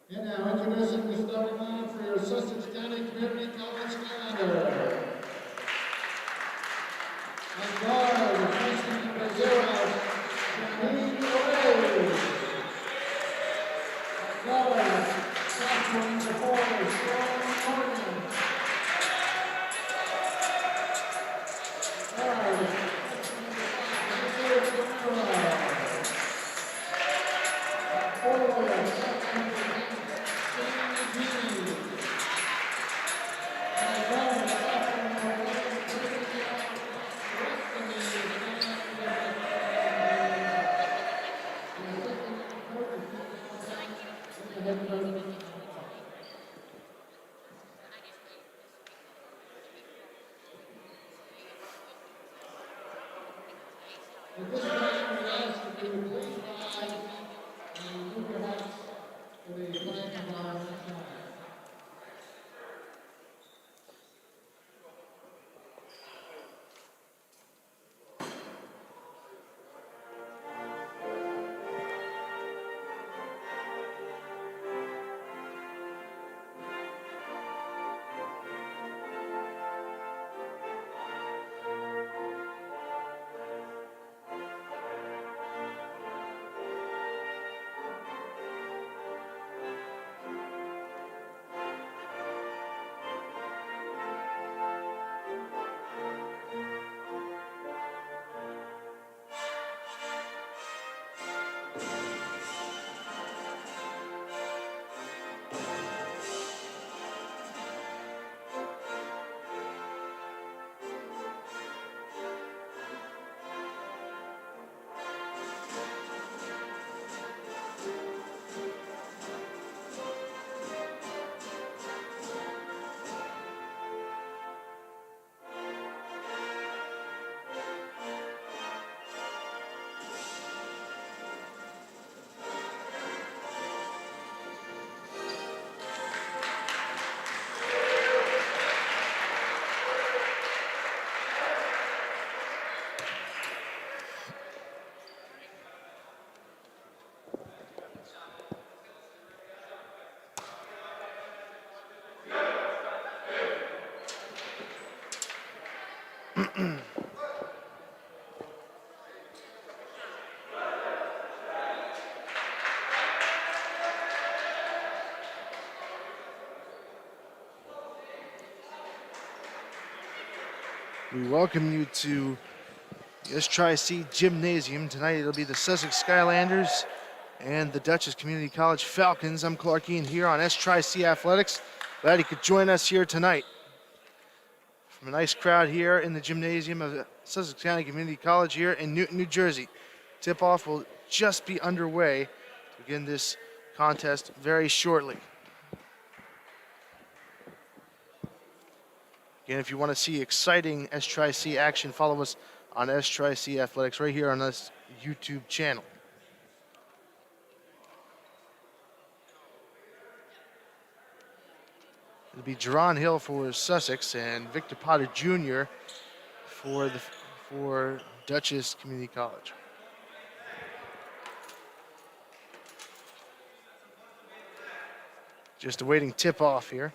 And now introducing the starting line for your Sussex County Community College Skylander. And guard, facing number 0, Janine Rose. And guard, sophomore number 4, Storm Morgan. Guard, At this time, we ask that you would please rise and move your hearts to the flag of our national anthem. We welcome you to the NJCAA Gymnasium. Tonight it'll be the Sussex Skylanders and the Dutchess Community College Falcons. I'm Clark Ian here on NJCAA Athletics. Glad you could join us here tonight. From a nice crowd here in the gymnasium of Sussex County Community College here in Newton, New Jersey. Tip-off will just be underway to begin this contest very shortly. Again, if you want to see exciting NJCAA action, follow us on NJCAA Athletics right here on this YouTube channel. It'll be Jerron Hill for Sussex and Victor Potter Jr. for Dutchess Community College. Just awaiting tip-off here.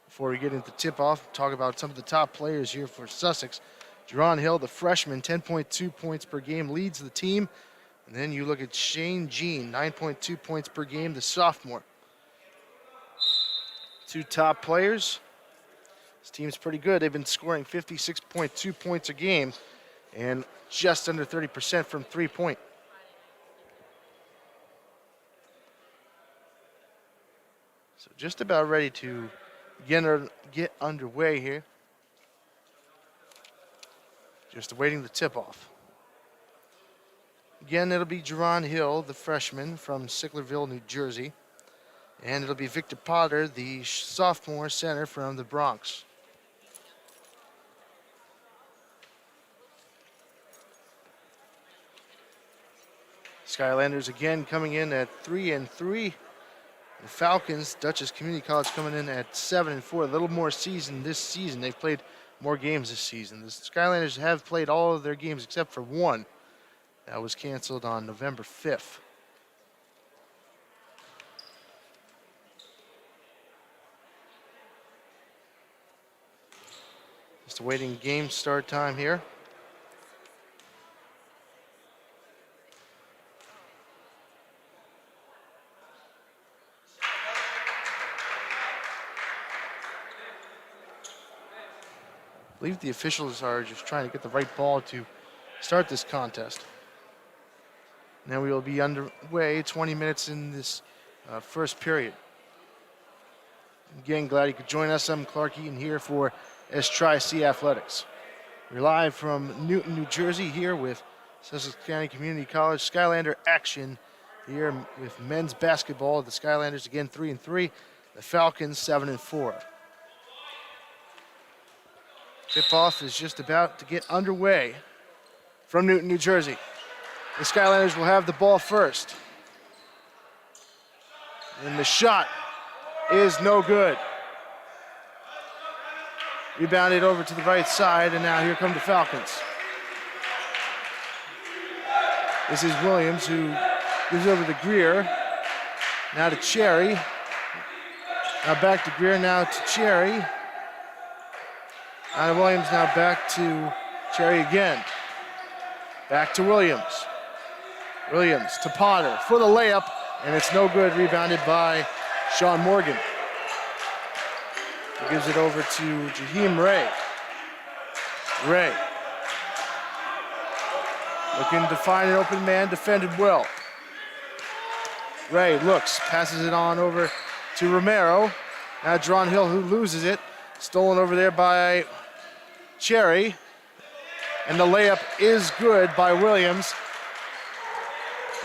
Before we get into tip-off, talk about some of the top players here for Sussex. Jerron Hill, the freshman, 10.2 points per game, leads the team. And then you look at Shane Jean, 9.2 points per game, the sophomore. Two top players. This team's pretty good. They've been scoring 56.2 points a game and just under 30% from three-point. So just about ready to get underway here. Just awaiting the tip-off. Again, it'll be Jerron Hill, the freshman from Sicklerville, New Jersey. And it'll be Victor Potter, the sophomore center from the Bronx. Skylanders again coming in at 3-3. The Falcons, Dutchess Community College, coming in at 7-4. A little more seasoned this season. They've played more games this season. The Skylanders have played all of their games except for one. That was canceled on November 5th. Just awaiting game start time here. I believe the officials are just trying to get the right ball to start this contest. Now we will be underway 20 minutes in this first period. Again, glad you could join us. I'm Clark Eaton here for NJCAA Athletics. We're live from Newton, New Jersey here with Sussex County Community College Skylander action here with men's basketball. The Skylanders again 3-3, the Falcons 7-4. Tip-off is just about to get underway from Newton, New Jersey. The Skylanders will have the ball first. And the shot is no good. Rebounded over to the right side, and now here come the Falcons. This is Williams who gives over to Greer. Now to Cherry. Now back to Greer, now to Cherry. Now to Williams, now back to Cherry again. Back to Williams. Williams to Potter for the layup, and it's no good, rebounded by Sean Morgan. He gives it over to Jaheim Ray. Ray. Looking to find an open man, defended well. Ray looks, passes it on over to Romero. Now Jerron Hill who loses it. Stolen over there by Cherry. And the layup is good by Williams.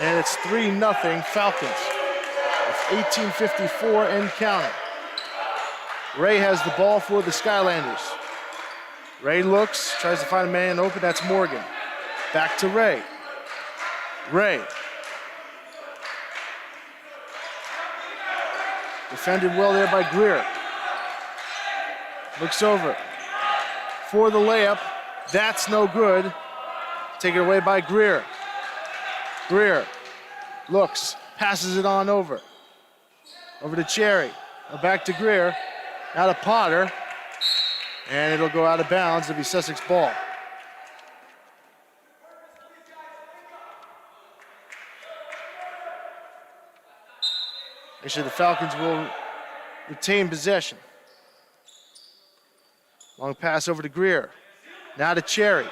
And it's 3-0 Falcons. With 18:54 and counting. Ray has the ball for the Skylanders. Ray looks, tries to find a man open, that's Morgan. Back to Ray. Ray. Defended well there by Greer. Looks over for the layup. That's no good. Taken away by Greer. Greer looks, passes it on over. Over to Cherry. Now back to Greer. Now to Potter. And it'll go out of bounds. It'll be Sussex ball. Actually, the Falcons will retain possession. Long pass over to Greer. Now to Cherry.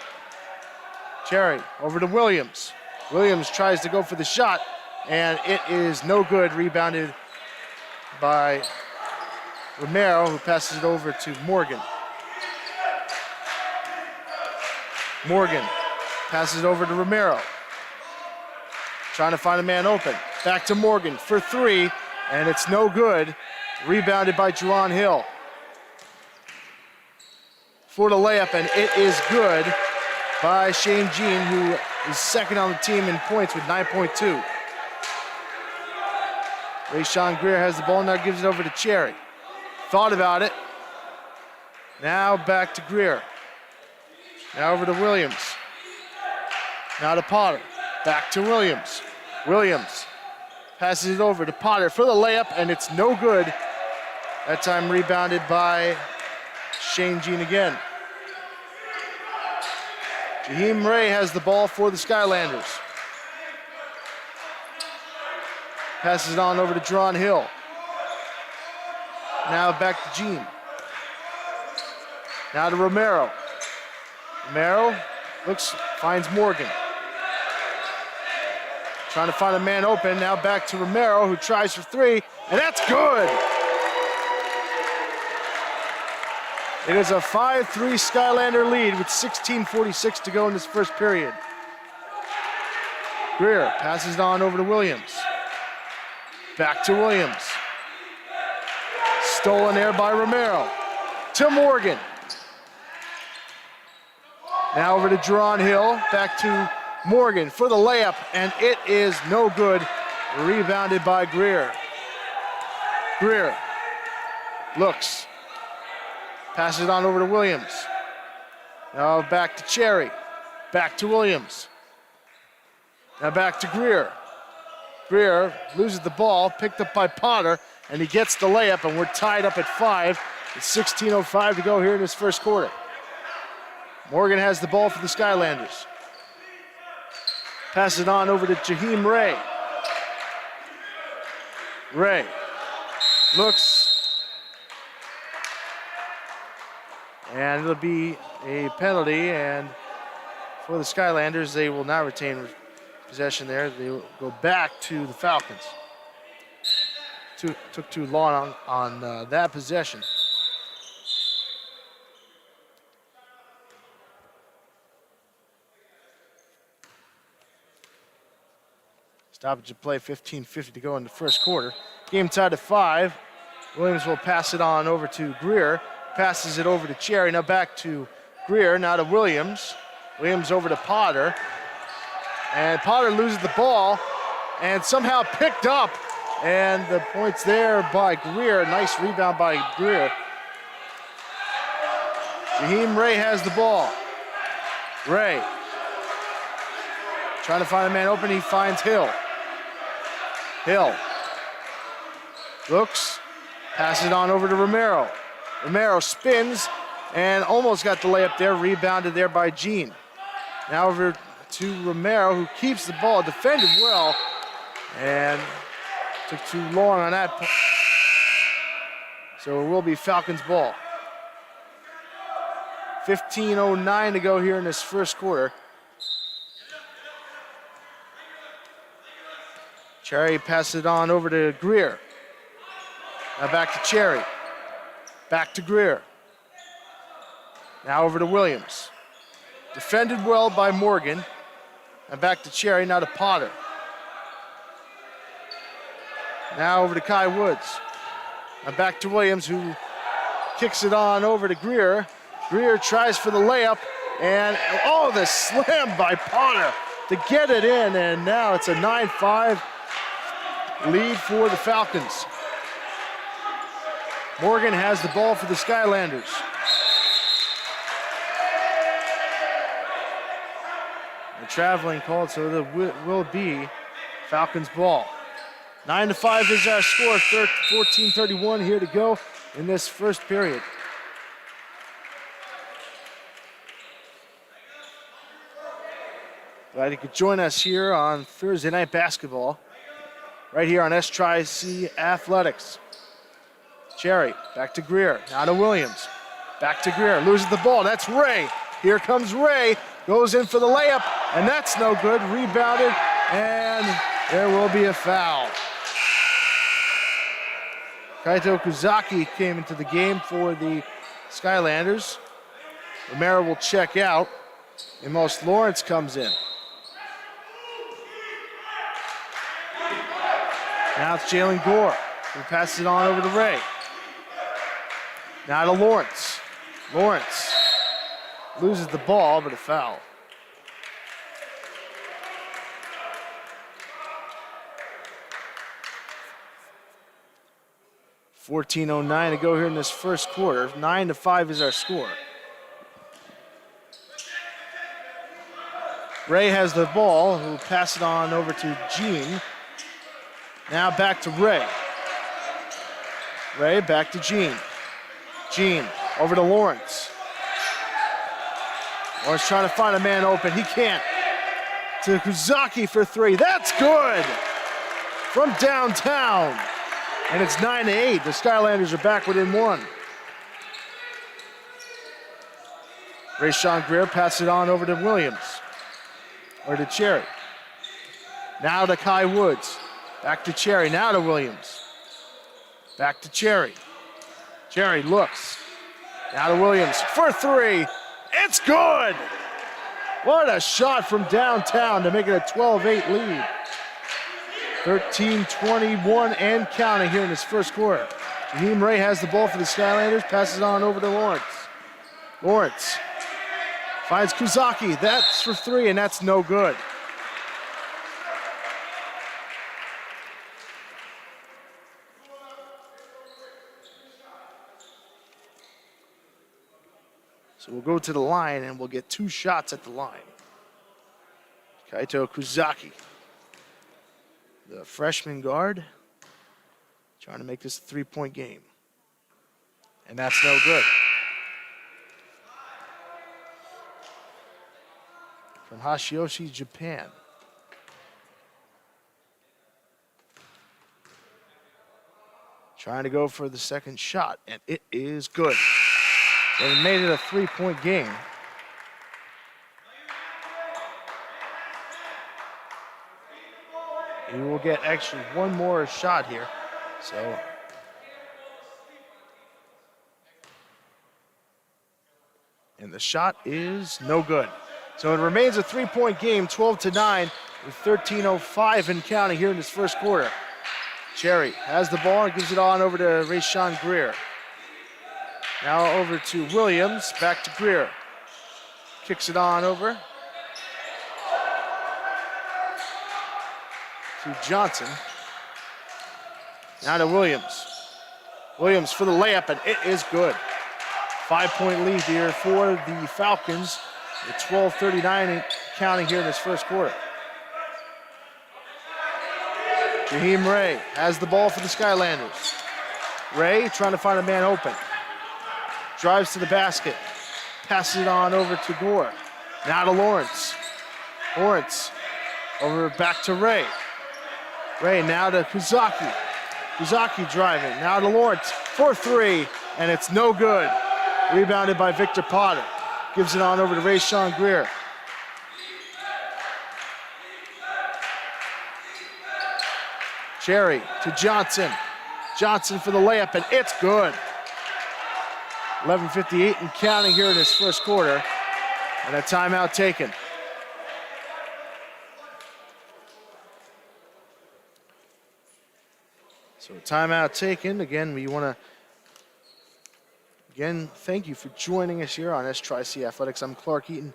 Cherry over to Williams. Williams tries to go for the shot, and it is no good. Rebounded by Romero, who passes it over to Morgan. Morgan passes it over to Romero. Trying to find a man open. Back to Morgan for three, and it's no good. Rebounded by Jerron Hill. For the layup, and it is good by Shane Jean, who is second on the team in points with 9.2. Rayshawn Greer has the ball, now gives it over to Cherry. Thought about it. Now back to Greer. Now over to Williams. Now to Potter. Back to Williams. Williams passes it over to Potter for the layup, and it's no good. That time rebounded by Shane Jean again. Jaheim Ray has the ball for the Skylanders. Passes it on over to Jerron Hill. Now back to Jean. Now to Romero. Romero looks, finds Morgan. Trying to find a man open. Now back to Romero, who tries for three, and that's good. It is a 5-3 Skylander lead with 16:46 to go in this first period. Greer passes it on over to Williams. Back to Williams. Stolen there by Romero. To Morgan. Now over to Jerron Hill. Back to Morgan for the layup, and it is no good. Rebounded by Greer. Greer looks. Passes it on over to Williams. Now back to Cherry. Back to Williams. Now back to Greer. Greer loses the ball, picked up by Potter, and he gets the layup, and we're tied up at 5. It's 16:05 to go here in this first quarter. Morgan has the ball for the Skylanders. Passes it on over to Jaheim Ray. Ray looks, and it'll be a penalty, and for the Skylanders, they will not retain possession there. They will go back to the Falcons. Took too long on that possession. Stoppage of play, 15:50 to go in the first quarter. Game tied at 5. Williams will pass it on over to Greer. Passes it over to Cherry. Now back to Greer, now to Williams. Williams over to Potter. And Potter loses the ball and somehow picked up. And the points there by Greer. Nice rebound by Greer. Jaheim Ray has the ball. Ray trying to find a man open. He finds Hill. Hill looks, passes it on over to Romero. Romero spins and almost got the layup there, rebounded there by Jean. Now over to Romero, who keeps the ball, defended well, and took too long on that. So it will be Falcons ball. 15:09 to go here in this first quarter. Cherry passes it on over to Greer. Now back to Cherry. Back to Greer. Now over to Williams. Defended well by Morgan. And back to Cherry, now to Potter. Now over to Kai Woods. And back to Williams, who kicks it on over to Greer. Greer tries for the layup, and oh, the slam by Potter to get it in, and now it's a 9-5 lead for the Falcons. Morgan has the ball for the Skylanders. A traveling call, so it will be Falcons ball. 9-5 is our score, 14:31 here to go in this first period. Glad you could join us here on Thursday Night Basketball, right here on STRI-C Athletics. Cherry, back to Greer, now to Williams. Back to Greer, loses the ball, that's Ray. Here comes Ray, goes in for the layup, and that's no good, rebounded, and there will be a foul. Kaito Kuzaki came into the game for the Skylanders. Romero will check out, and Most Lawrence comes in. Now it's Jalen Gore, who passes it on over to Ray. Now to Lawrence. Lawrence loses the ball, but a foul. $14:09 to go here in this first quarter. 9-5 is our score. Ray has the ball, who will pass it on over to Jean. Now back to Ray. Ray back to Jean. Jean over to Lawrence. Lawrence trying to find a man open. He can't. To Kuzaki for three. That's good! From downtown. And it's 9-8. The Skylanders are back within one. Rayshawn Greer passes it on over to Williams. Or to Cherry. Now to Kai Woods. Back to Cherry, now to Williams. Back to Cherry. Cherry looks. Now to Williams for three. It's good! What a shot from downtown to make it a 12-8 lead. 13-21 and counting here in this first quarter. Raheem Ray has the ball for the Skylanders, passes on over to Lawrence. Lawrence finds Kuzaki. That's for three, and that's no good. So we'll go to the line, and we'll get 2 shots at the line. Kaito Kuzaki, the freshman guard, trying to make this a 3-point game. And that's no good. From Hashioshi, Japan. Trying to go for the second shot, and it is good. They made it a 3-point game. We will get actually one more shot here. So and the shot is no good. So it remains a 3-point game, 12-9, with 13:05 and counting here in this first quarter. Cherry has the ball and gives it on over to Rayshawn Greer. Now over to Williams, back to Greer. Kicks it on over to Johnson. Now to Williams. Williams for the layup, and it is good. 5-point lead here for the Falcons, with 12:39 counting here in this first quarter. Raheem Ray has the ball for the Skylanders. Ray trying to find a man open. Drives to the basket. Passes it on over to Gore. Now to Lawrence. Lawrence over back to Ray. Ray now to Kuzaki. Kuzaki driving. Now to Lawrence for 3, and it's no good. Rebounded by Victor Potter. Gives it on over to Rayshawn Greer. Cherry to Johnson. Johnson for the layup, and it's good. 11:58 and counting here in this first quarter, and a timeout taken. So a timeout taken. Again, we want to thank you for joining us here on S-Tri-C Athletics. I'm Clark Eaton,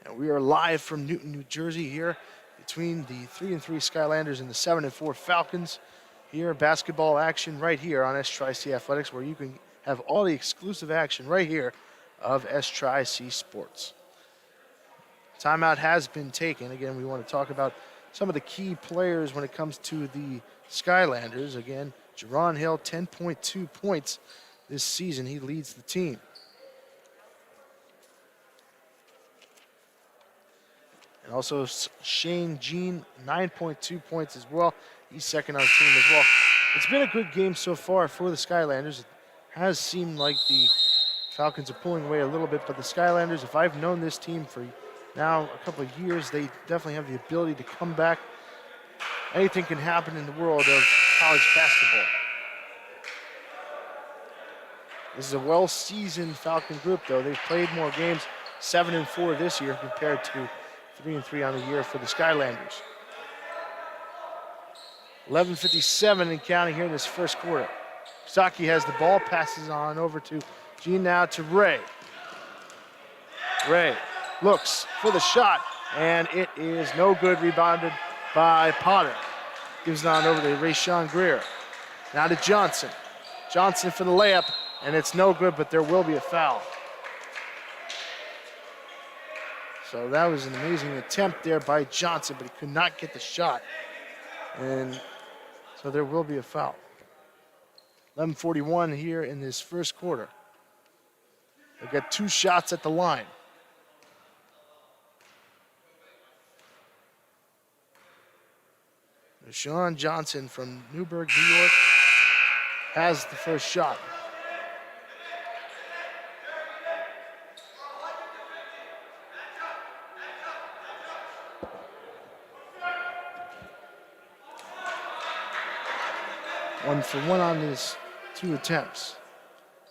and we are live from Newton, New Jersey here between the 3-3 Skylanders and the 7-4 Falcons. Here, basketball action right here on S-Tri-C Athletics, where you can have all the exclusive action right here of S-Tri-C Sports. Timeout has been taken. Again, we want to talk about some of the key players when it comes to the Skylanders. Again, Jerron Hill, 10.2 points this season. He leads the team. And also Shane Jean, 9.2 points as well. He's second on the team as well. It's been a good game so far for the Skylanders. It has seemed like the Falcons are pulling away a little bit, but the Skylanders, if I've known this team for now a couple of years, they definitely have the ability to come back. Anything can happen in the world of college basketball. This is a well-seasoned Falcon group, though. They've played more games, 7-4 this year compared to 3-3 on the year for the Skylanders. 11:57 and counting here in this first quarter. Saki has the ball, passes on over to Gene, now to Ray. Ray looks for the shot, and it is no good. Rebounded by Potter. Gives it on over to Rayshawn Greer. Now to Johnson. Johnson for the layup, and it's no good, but there will be a foul. So that was an amazing attempt there by Johnson, but he could not get the shot. And so there will be a foul. 11:41 here in this first quarter. They've got 2 shots at the line. Sean Johnson from Newburgh, New York, has the first shot. One for one on his 2 attempts.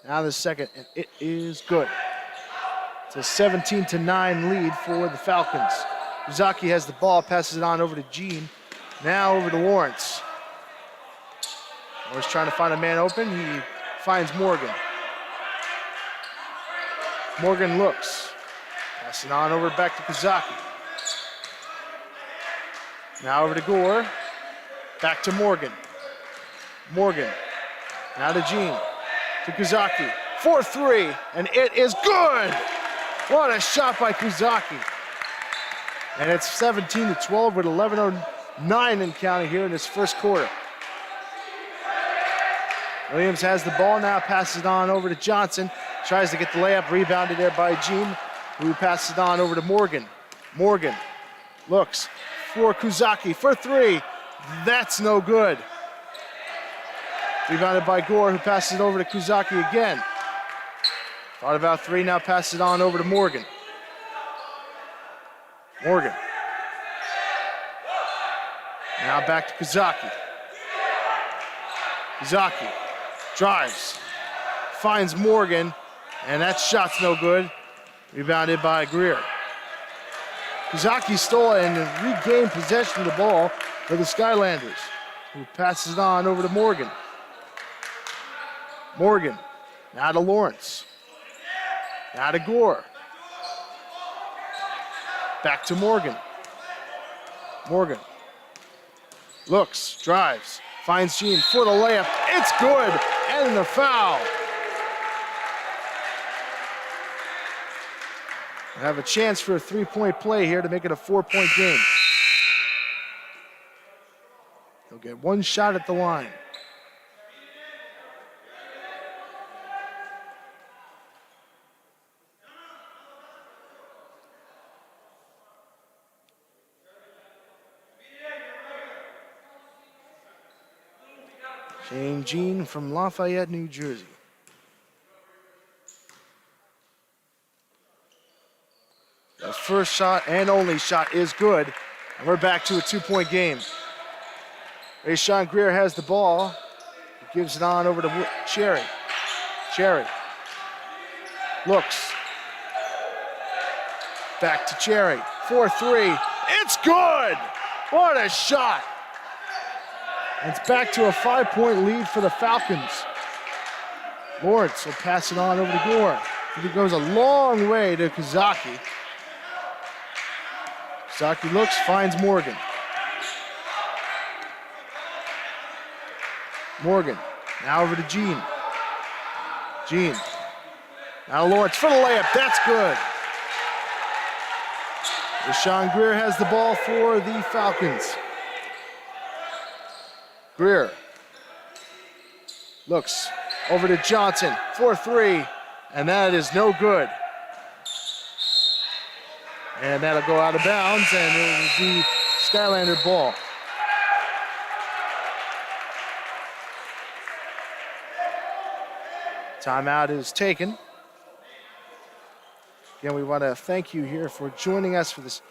Now the second, and it is good. It's a 17-9 lead for the Falcons. Kuzaki has the ball, passes it on over to Gene. Now over to Lawrence. Lawrence trying to find a man open. He finds Morgan. Morgan looks. Passing on over back to Kuzaki. Now over to Gore. Back to Morgan. Morgan. Now to Gene. To Kuzaki. 4-3, and it is good! What a shot by Kuzaki. And it's 17-12 with 11:09 and counting here in this first quarter. Williams has the ball now, passes it on over to Johnson. Tries to get the layup, rebounded there by Gene, who passes it on over to Morgan. Morgan looks for Kuzaki for three. That's no good. Rebounded by Gore, who passes it over to Kuzaki again. Thought about three, now passes it on over to Morgan. Morgan. Now back to Kuzaki. Kuzaki drives, finds Morgan, and that shot's no good. Rebounded by Greer. Kuzaki stole and regained possession of the ball for the Skylanders, who passes it on over to Morgan. Morgan, now to Lawrence. Now to Gore. Back to Morgan. Morgan looks, drives, finds Gene for the layup. It's good, and the foul. We have a chance for a three-point play here to make it a 4-point game. He'll get one shot at the line. Shane Jean from Lafayette, New Jersey. His first shot and only shot is good. And we're back to a 2-point game. Rayshawn Greer has the ball. He gives it on over to Cherry. Cherry looks. Back to Cherry. 4-3. It's good! What a shot! And it's back to a 5-point lead for the Falcons. Lawrence will pass it on over to Gore. He goes a long way to Kuzaki. Kuzaki looks, finds Morgan. Morgan, now over to Gene. Gene, now Lawrence for the layup, that's good. Rashawn Greer has the ball for the Falcons. Greer looks over to Johnson, 4-3, and that is no good. And that'll go out of bounds, and it will be Skylander ball. Timeout is taken. Again, we want to thank you here for joining us for this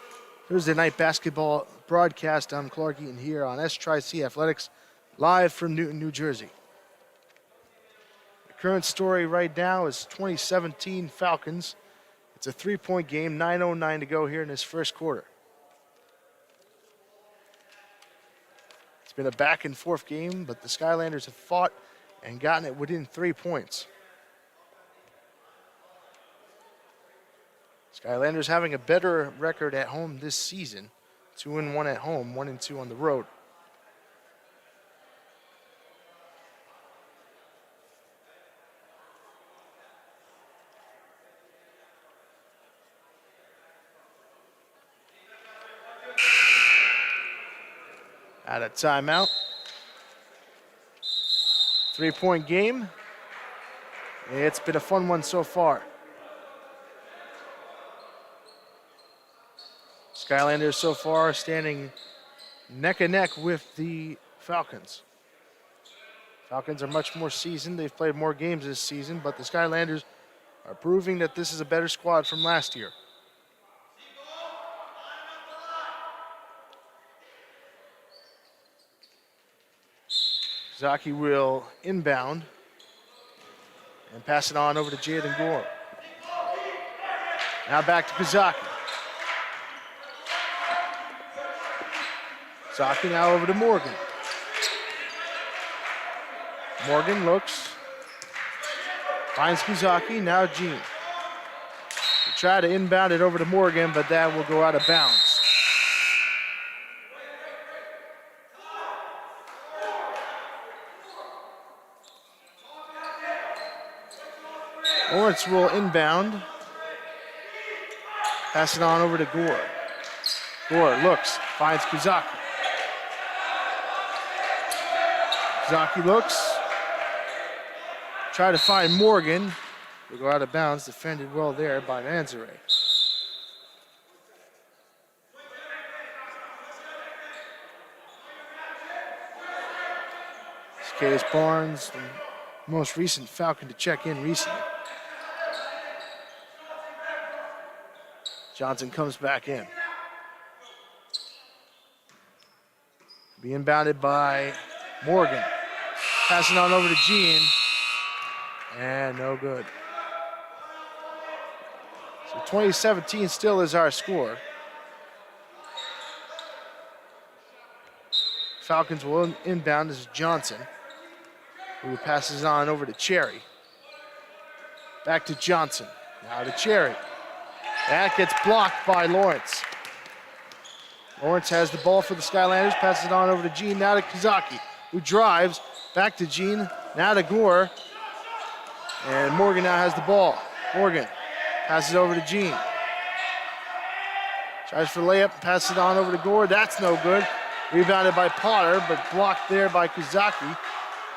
Thursday night basketball broadcast. I'm Clark Eaton here on S-Tri-C Athletics, live from Newton, New Jersey. The current story right now is 2017 Falcons. It's a 3-point game, 9:09 to go here in this first quarter. It's been a back and forth game, but the Skylanders have fought and gotten it within 3 points. Skylanders having a better record at home this season. 2-1 at home, 1-2 on the road. Out of timeout. 3-point game. It's been a fun one so far. Skylanders so far standing neck and neck with the Falcons. Falcons are much more seasoned. They've played more games this season, but the Skylanders are proving that this is a better squad from last year. Zaki will inbound and pass it on over to Jaden Gore. Now back to Kazaki. Kazaki now over to Morgan. Morgan looks. Finds Kazaki, now Jean. They try to inbound it over to Morgan, but that will go out of bounds. Lawrence will inbound. Pass it on over to Gore. Gore looks, finds Kazaki. Kazaki looks. Try to find Morgan. They go out of bounds, defended well there by Manzare. Case Barnes, the most recent Falcon to check in recently. Johnson comes back in. Being bounded by Morgan. Passing on over to Jean. And no good. So 2017 still is our score. Falcons will inbound as Johnson, who passes on over to Cherry. Back to Johnson. Now to Cherry. That gets blocked by Lawrence. Lawrence has the ball for the Skylanders, passes it on over to Jean, now to Kazaki, who drives, back to Jean, now to Gore. And Morgan now has the ball. Morgan passes over to Jean. Tries for layup, passes it on over to Gore, that's no good. Rebounded by Potter, but blocked there by Kazaki.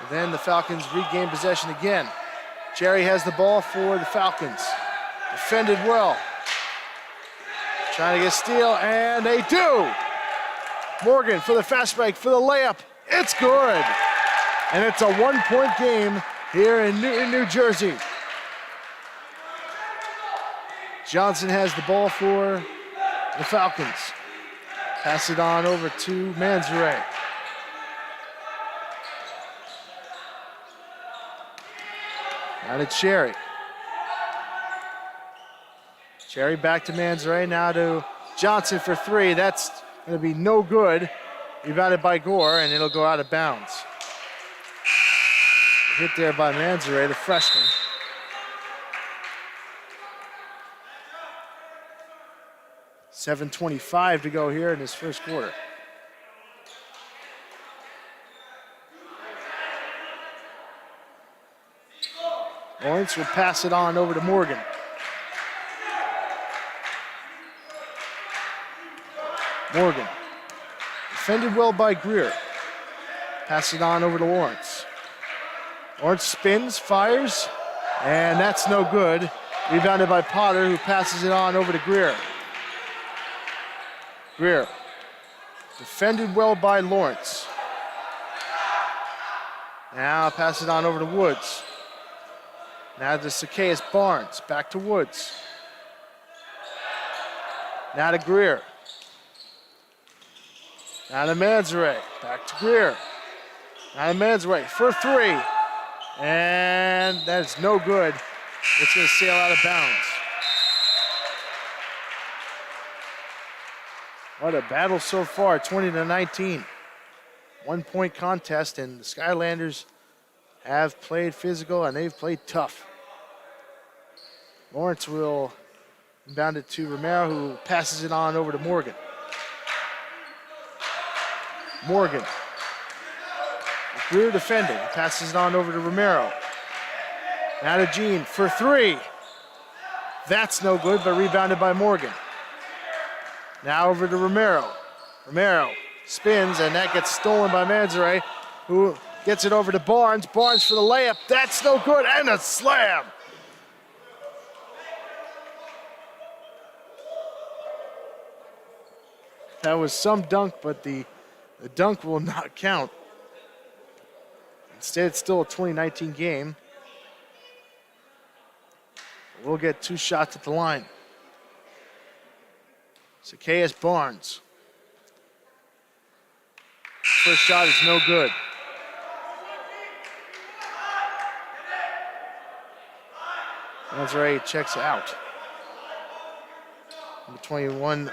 And then the Falcons regain possession again. Cherry has the ball for the Falcons. Defended well. Trying to get a steal, and they do. Morgan for the fast break, for the layup. It's good. And it's a one-point game here in Newton, New Jersey. Johnson has the ball for the Falcons. Pass it on over to Manzare. Now to Cherry. Cherry back to Manzare, now to Johnson for three. That's going to be no good. Rebounded by Gore, and it'll go out of bounds. Hit there by Manzare, the freshman. .7:25 to go here in this first quarter. Lawrence will pass it on over to Morgan. Morgan, defended well by Greer. Pass it on over to Lawrence. Lawrence spins, fires, and that's no good. Rebounded by Potter, who passes it on over to Greer. Greer, defended well by Lawrence. Now pass it on over to Woods. Now to Zacchaeus Barnes, back to Woods. Now to Greer. Now to Manzare, back to Greer. Now to Manzare for three. And that's no good. It's going to sail out of bounds. What a battle so far, 20-19. 1-point contest, and the Skylanders have played physical and they've played tough. Lawrence will inbound it to Romero, who passes it on over to Morgan. Morgan. Greer defending, passes it on over to Romero. Now to Jean for three. That's no good, but rebounded by Morgan. Now over to Romero. Romero spins, and that gets stolen by Manzare, who gets it over to Barnes. Barnes for the layup. That's no good, and a slam. That was some dunk, but the dunk will not count. Instead, it's still a 2019 game. We'll get two shots at the line. Zacchaeus Barnes. First shot is no good. Manzare checks out. Number 21,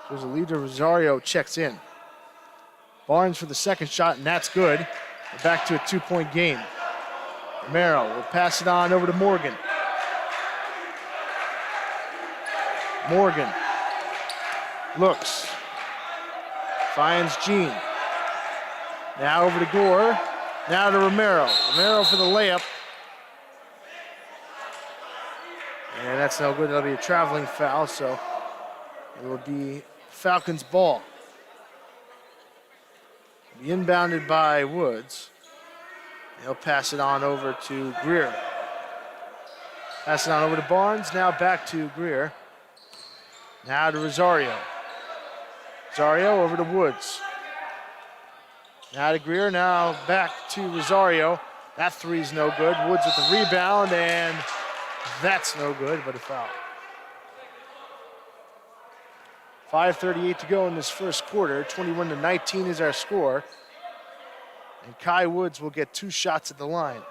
there's a leader. Rosario checks in. Barnes for the second shot, and that's good. We're back to a 2-point game. Romero will pass it on over to Morgan. Morgan looks, finds Jean. Now over to Gore, now to Romero. Romero for the layup. And that's no good, that'll be a traveling foul, so it will be Falcons ball. Be inbounded by Woods. He'll pass it on over to Greer. Pass it on over to Barnes, now back to Greer. Now to Rosario. Rosario over to Woods. Now to Greer, now back to Rosario. That three's no good. Woods with the rebound, and that's no good, but a foul. 5:38 to go in this first quarter. 21-19 is our score. And Kai Woods will get 2 shots at the line.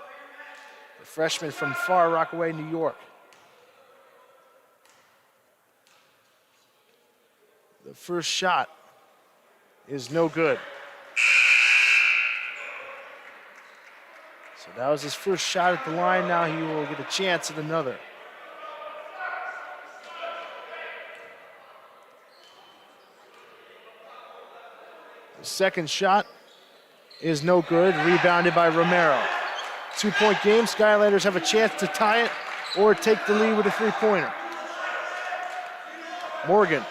The freshman from Far Rockaway, New York. The first shot is no good. So that was his first shot at the line. Now he will get a chance at another. The second shot is no good, rebounded by Romero. 2-point game, Skylanders have a chance to tie it or take the lead with a 3-pointer. Morgan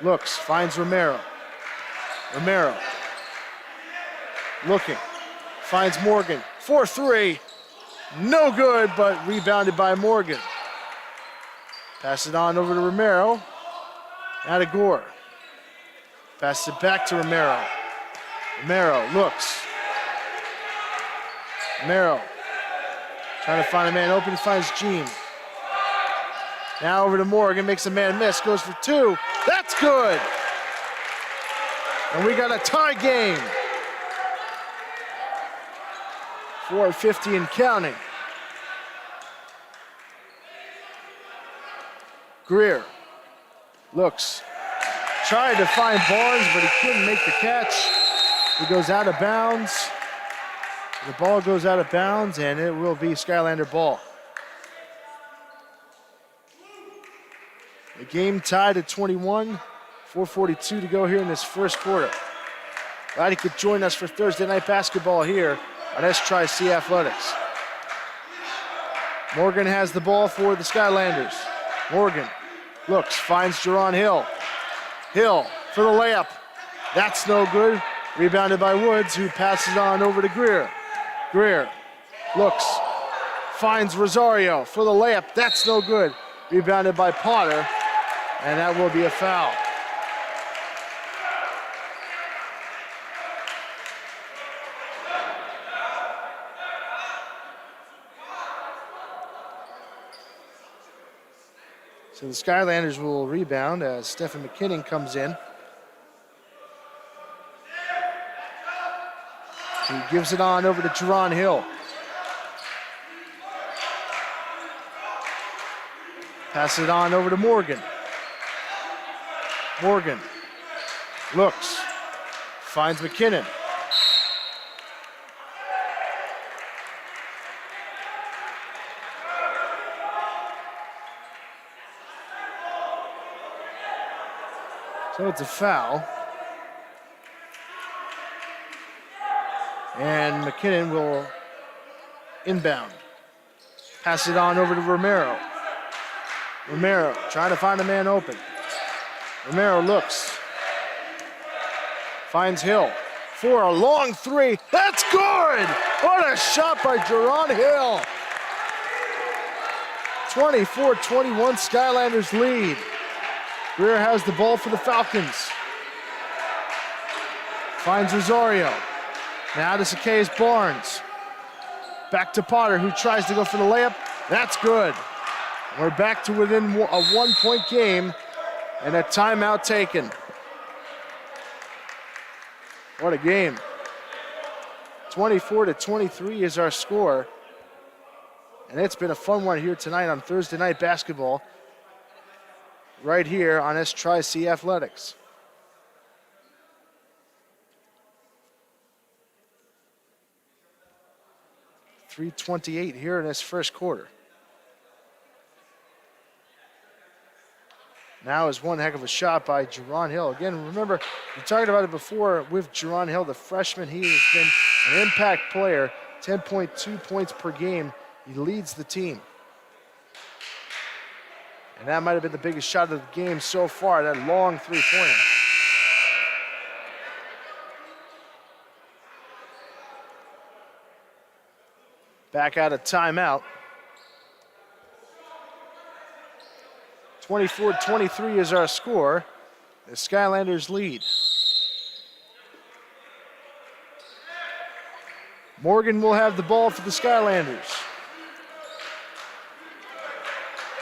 looks, finds Romero. Romero looking, finds Morgan. 4-3, no good, but rebounded by Morgan. Pass it on over to Romero. Now to Gore. Passes it back to Romero. Romero looks. Romero trying to find a man open, finds Jean. Now over to Morgan, makes a man miss, goes for 2. That's good! And we got a tie game. 4:50 and counting. Greer looks. Tried to find Barnes, but he couldn't make the catch. He goes out of bounds. The ball goes out of bounds, and it will be Skylander ball. The game tied at 21. 4:42 to go here in this first quarter. Glad you could join us for Thursday night basketball here on NJCAA Athletics. Morgan has the ball for the Skylanders. Morgan looks, finds Jerron Hill. Hill for the layup. That's no good. Rebounded by Woods, who passes on over to Greer. Greer looks, finds Rosario for the layup. That's no good. Rebounded by Potter, and that will be a foul. So the Skylanders will rebound as Stephen McKinnon comes in. He gives it on over to Jerron Hill. Passes it on over to Morgan. Morgan looks, finds McKinnon. So it's a foul. And McKinnon will inbound. Pass it on over to Romero. Romero trying to find a man open. Romero looks. Finds Hill for a long 3. That's good! What a shot by Jerron Hill. 24-21 Skylanders lead. Greer has the ball for the Falcons. Finds Rosario. Now to Zacchaeus Barnes. Back to Potter, who tries to go for the layup. That's good. We're back to within a 1-point game and a timeout taken. What a game. 24-23 is our score. And it's been a fun one here tonight on Thursday night basketball. right here on S-Tri-C Athletics. .328 here in this first quarter. Now is one heck of a shot by Jerron Hill. Again, remember, we talked about it before with Jerron Hill, the freshman. He has been an impact player, 10.2 points per game. He leads the team. And that might have been the biggest shot of the game so far, that long three-pointer. Back out of timeout. 24-23 is our score. The Skylanders lead. Morgan will have the ball for the Skylanders.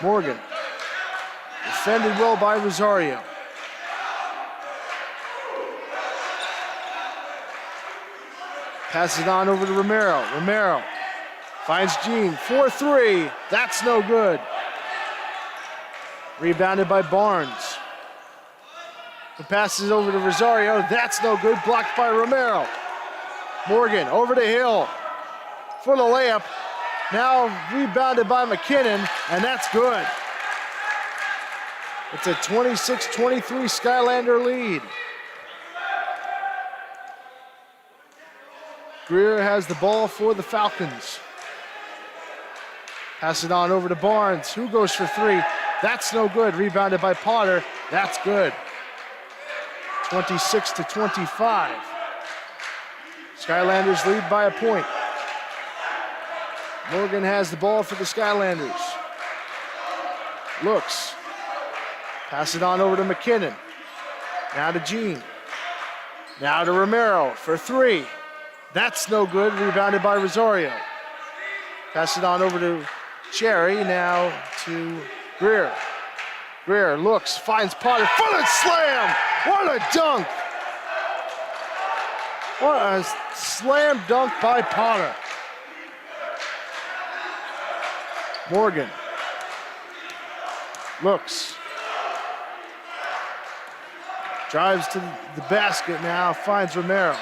Morgan. Defended well by Rosario. Passes it on over to Romero. Romero finds Jean. 4-3. That's no good. Rebounded by Barnes. He passes over to Rosario. That's no good. Blocked by Romero. Morgan over to Hill. For the layup. Now rebounded by McKinnon, and that's good. It's a 26-23 Skylander lead. Greer has the ball for the Falcons. Pass it on over to Barnes, who goes for three. That's no good. Rebounded by Potter. That's good. 26-25. Skylanders lead by a point. Morgan has the ball for the Skylanders. Looks. Pass it on over to McKinnon. Now to Jean. Now to Romero for three. That's no good. Rebounded by Rosario. Pass it on over to Cherry. Now to Greer. Greer looks, finds Potter. Footed slam! What a dunk! What a slam dunk by Potter. Morgan looks. Drives to the basket now, finds Romero.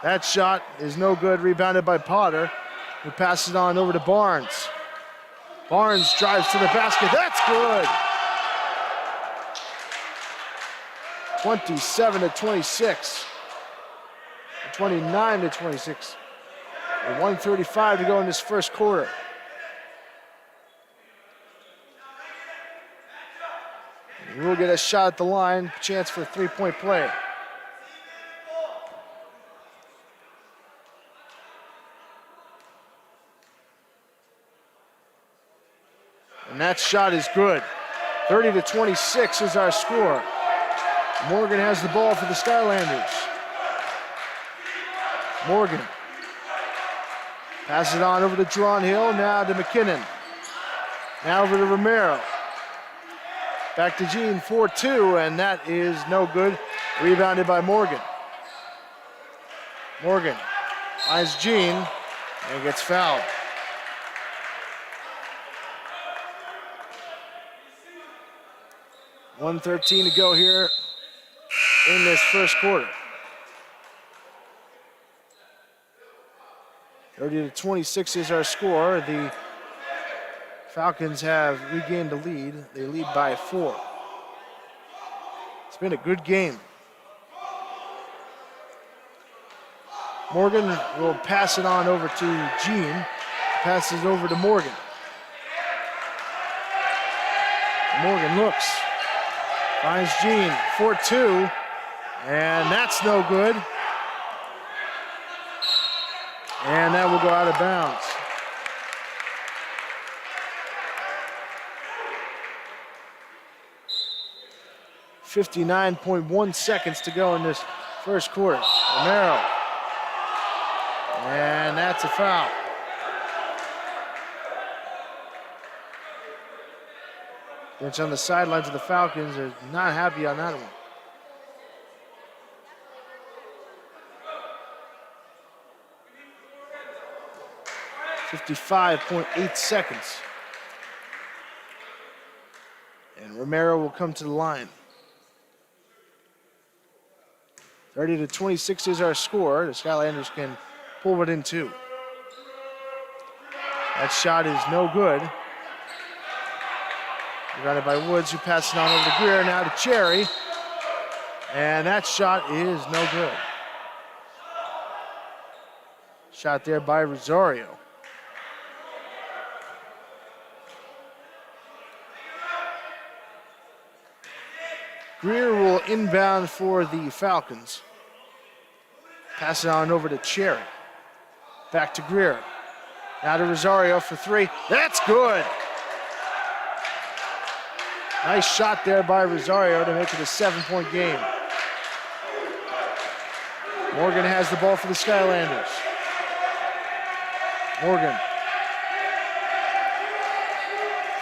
That shot is no good, rebounded by Potter, who passes it on over to Barnes. Barnes drives to the basket, that's good! 27-26. 29-26. 1:35 to go in this first quarter. We'll get a shot at the line, chance for a three-point play. And that shot is good. 30-26 is our score. Morgan has the ball for the Skylanders. Morgan passes it on over to Jerron Hill, now to McKinnon. Now over to Romero. Back to Jean, 4-2, and that is no good. Rebounded by Morgan. Morgan finds Jean and gets fouled. .113 to go here in this first quarter. 30-26 is our score. The Falcons have regained the lead. They lead by 4. It's been a good game. Morgan will pass it on over to Jean. Passes over to Morgan. Morgan looks. Finds Jean, 4-2. And that's no good. And that will go out of bounds. .59 seconds to go in this first quarter. Romero. And that's a foul. Bench on the sidelines of the Falcons are not happy on that one. .55.8 seconds. And Romero will come to the line. 30-26 is our score. The Skylanders can pull it in two. That shot is no good. Rebounded by Woods, who passes it on over to Greer, now to Cherry. And that shot is no good. Shot there by Rosario. Greer will inbound for the Falcons. Pass it on over to Cherry. Back to Greer. Now to Rosario for three. That's good. Nice shot there by Rosario to make it a 7-point game. Morgan has the ball for the Skylanders. Morgan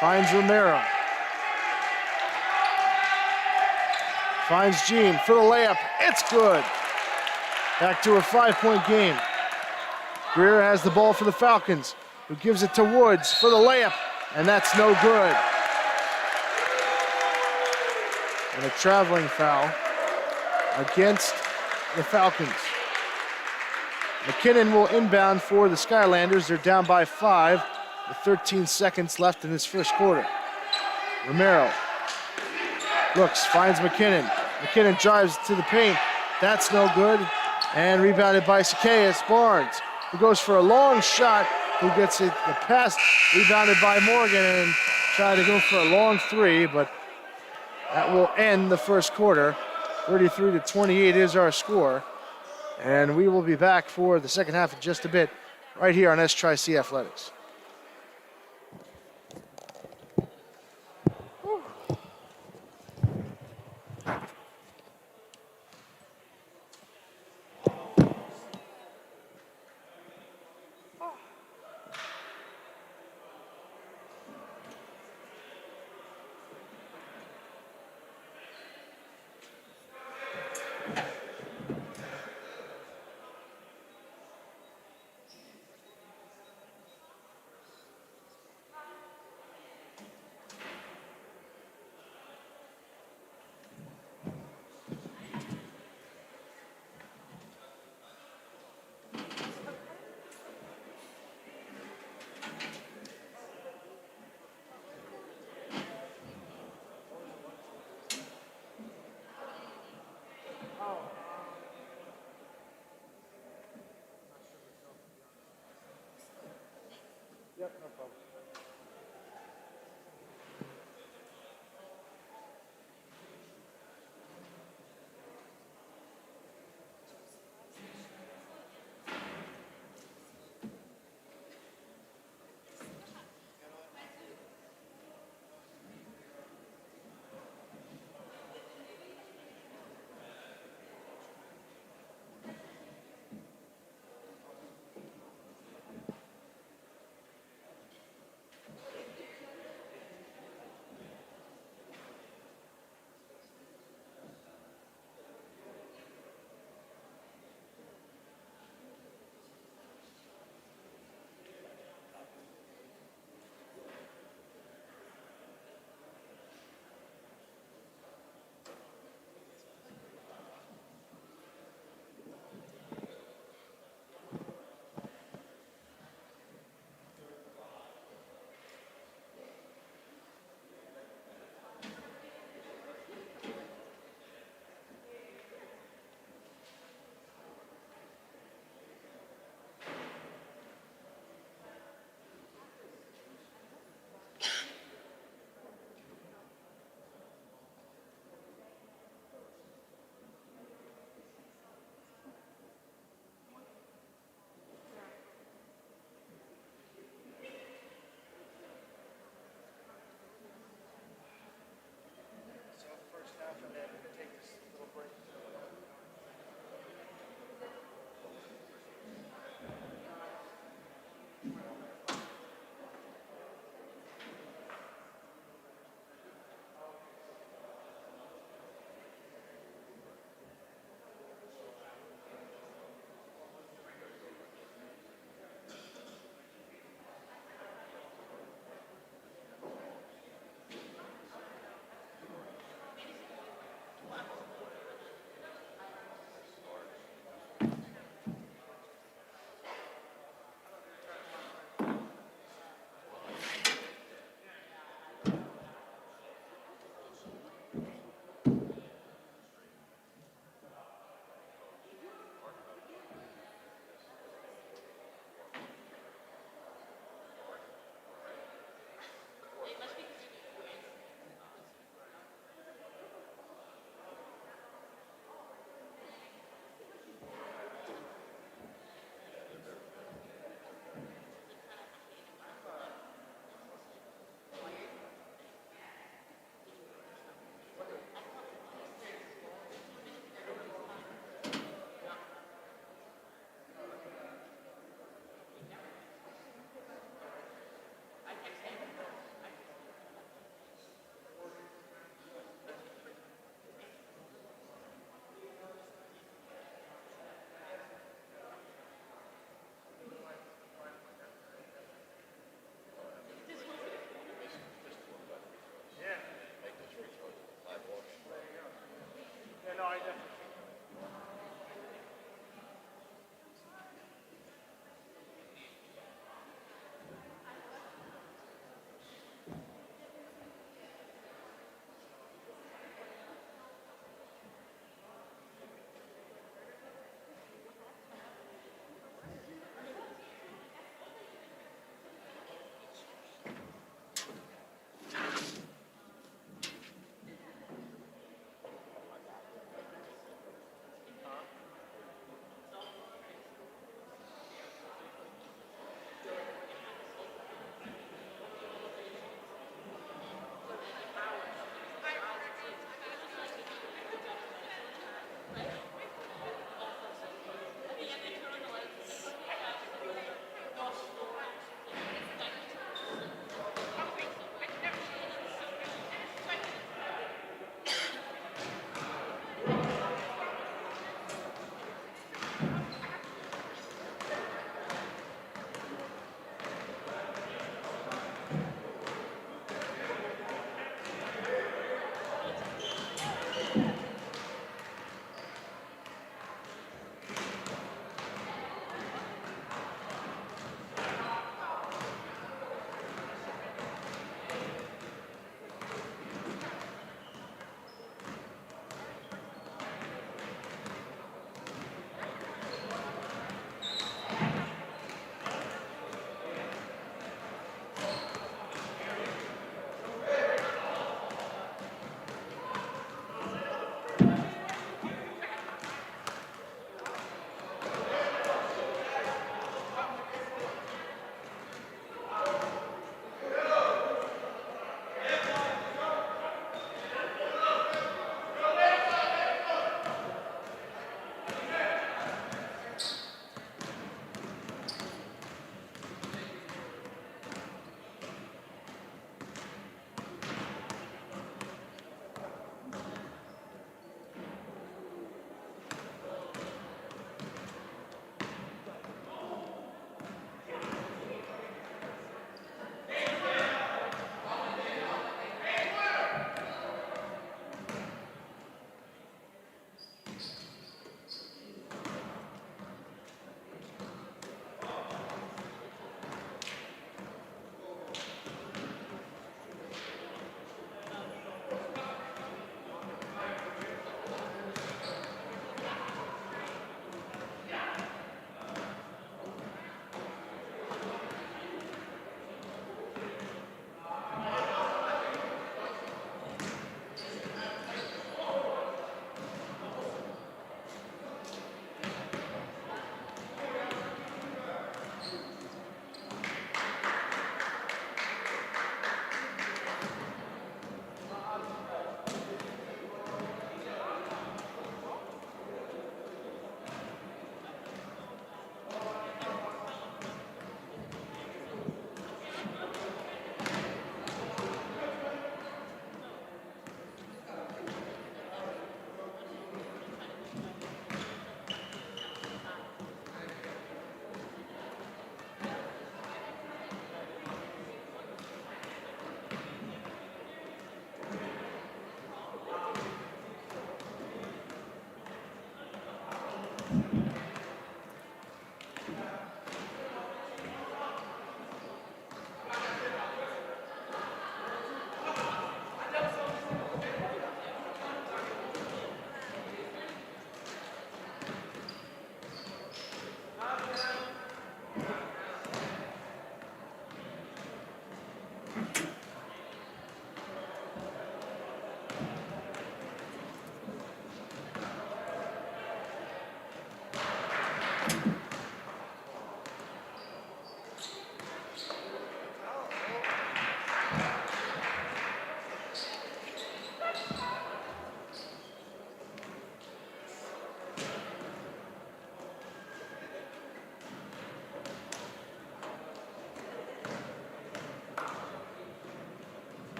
finds Romero. Finds Jean for the layup. It's good. Back to a 5-point game. Greer has the ball for the Falcons, who gives it to Woods for the layup, and that's no good. And a traveling foul against the Falcons. McKinnon will inbound for the Skylanders. They're down by 5 with 13 seconds left in this first quarter. Romero looks, finds McKinnon. McKinnon drives to the paint. That's no good. And rebounded by Zacchaeus Barnes, who goes for a long shot, who gets it, the pass rebounded by Morgan and tried to go for a long three, but that will end the first quarter. 33-28 is our score. And we will be back for the second half in just a bit, right here on S-Tri-C Athletics.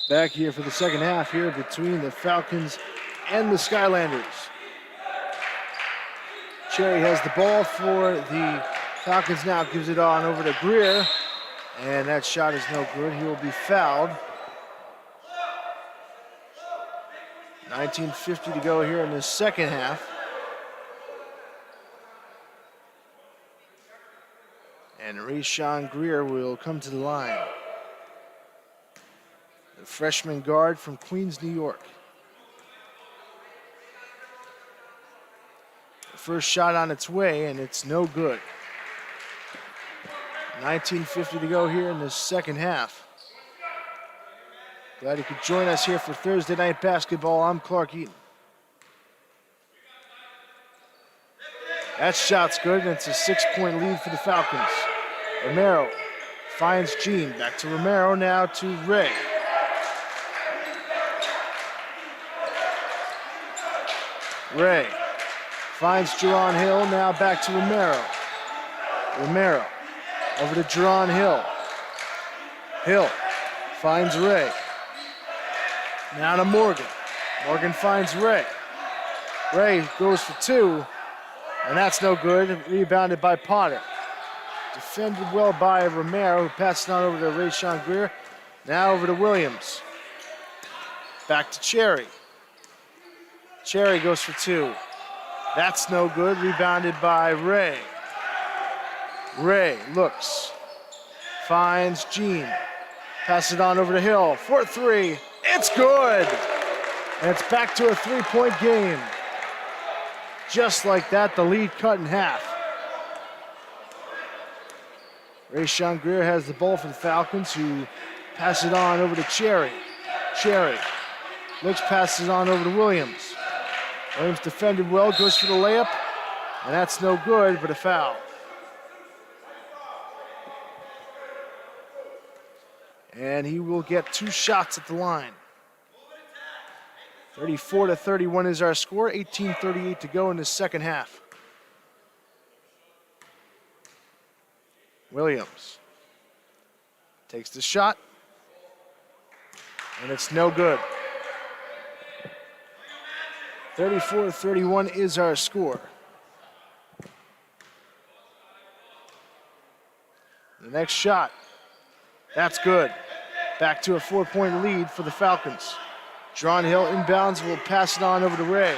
Back here for the second half here between the Falcons and the Skylanders. Cherry has the ball for the Falcons now, gives it on over to Greer, and that shot is no good. He will be fouled. 19:50 to go here in the second half. And Rayshawn Greer will come to the line. The freshman guard from Queens, New York. The first shot on its way, and it's no good. 19:50 to go here in the second half. Glad you could join us here for Thursday night basketball. I'm Clark Eaton. That shot's good, and it's a 6-point lead for the Falcons. Romero finds Jean. Back to Romero, now to Ray. Ray finds Jerron Hill, now back to Romero. Romero over to Jerron Hill. Hill finds Ray. Now to Morgan. Morgan finds Ray. Ray goes for two, and that's no good. Rebounded by Potter. Defended well by Romero, who passes it on over to Rayshawn Greer. Now over to Williams. Back to Cherry. Cherry goes for two. That's no good. Rebounded by Ray. Ray looks. Finds Jean. Passes it on over to Hill. For three. It's good. And it's back to a 3-point game. Just like that, the lead cut in half. Rayshawn Greer has the ball for the Falcons, who pass it on over to Cherry. Cherry looks, passes on over to Williams. Williams defended well, goes for the layup, and that's no good, but a foul. And he will get two shots at the line. 34-31 is our score, 18:38 to go in the second half. Williams takes the shot, and it's no good. 34-31 is our score. The next shot, that's good. Back to a 4-point lead for the Falcons. Jerron Hill inbounds, will pass it on over to Ray.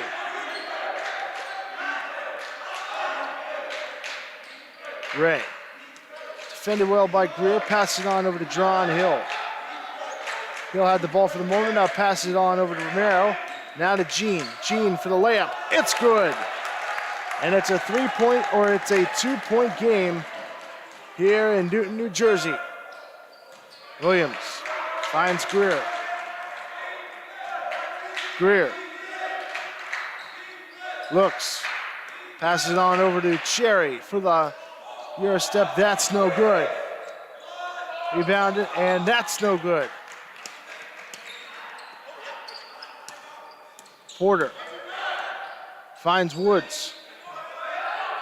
Ray. Defended well by Greer, passes it on over to Jerron Hill. Hill had the ball for the moment, now passes it on over to Romero. Now to Jean. Jean for the layup. It's good. And it's a 3-point, or it's a 2-point game here in Newton, New Jersey. Williams finds Greer. Greer looks, passes it on over to Cherry for the Euro step. That's no good. Rebounded, and that's no good. Porter Finds Woods.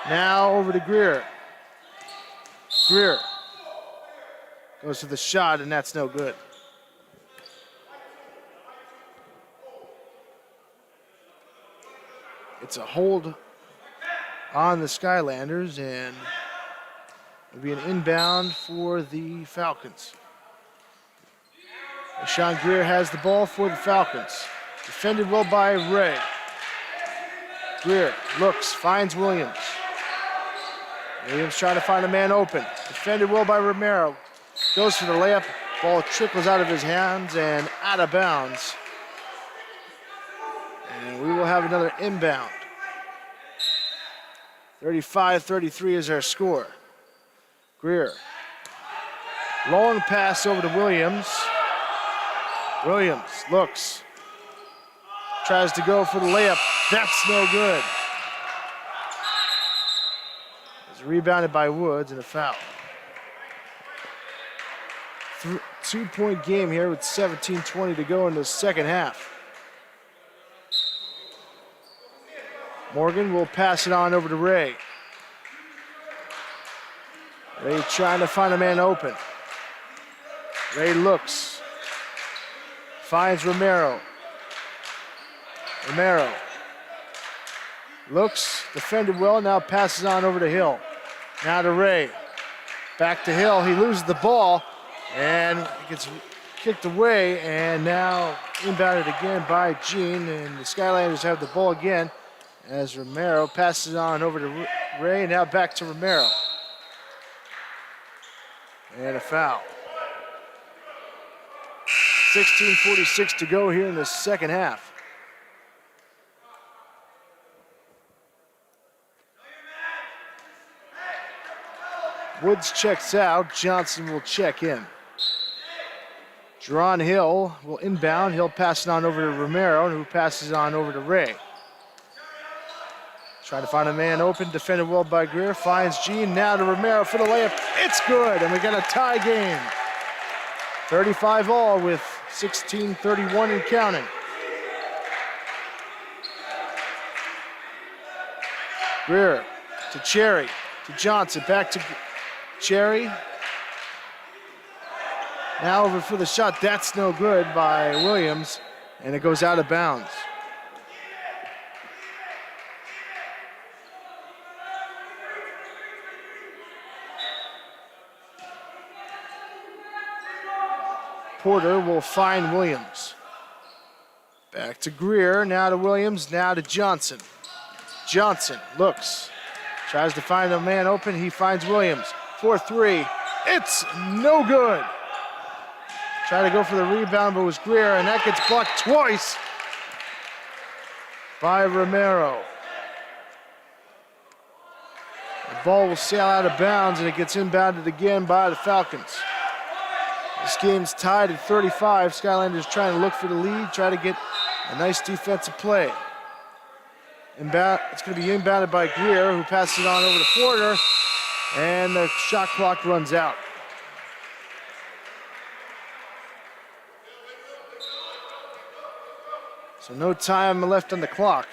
Now over to Greer. Greer goes to the shot, and that's no good. It's a hold on the Skylanders, and it'll be an inbound for the Falcons. Sean Greer has the ball for the Falcons. Defended well by Ray. Greer looks, finds Williams. Williams trying to find a man open. Defended well by Romero. Goes for the layup. Ball trickles out of his hands and out of bounds. And we will have another inbound. 35-33 is our score. Greer. Long pass over to Williams. Williams looks. Tries to go for the layup. That's no good. It's rebounded by Woods and a foul. 2-point game here with 17:20 to go in the second half. Morgan will pass it on over to Ray. Ray trying to find a man open. Ray looks. Finds Romero. Romero looks, defended well, now passes on over to Hill. Now to Ray. Back to Hill, he loses the ball and gets kicked away, and now inbounded again by Gene, and the Skylanders have the ball again as Romero passes on over to Ray, now back to Romero. And a foul. 16:46 to go here in the second half. Woods checks out, Johnson will check in. Jerron Hill will inbound, he'll pass it on over to Romero, who passes on over to Ray. Trying to find a man open, defended well by Greer, finds Gene, now to Romero for the layup. It's good, and we got a tie game. 35 all with 16:31 and counting. Greer to Cherry, to Johnson, back to Cherry. Now over for the shot, that's no good by Williams, and it goes out of bounds. Porter will find Williams. Back to Greer, now to Williams, now to Johnson. Johnson looks, tries to find a man open, he finds Williams. 4-3, it's no good. Try to go for the rebound, but it was Greer, and that gets blocked twice by Romero. The ball will sail out of bounds, and it gets inbounded again by the Falcons. This game's tied at 35. Skylanders trying to look for the lead, try to get a nice defensive play. It's going to be inbounded by Greer, who passes it on over to Porter, and the shot clock runs out. So no time left on the clock,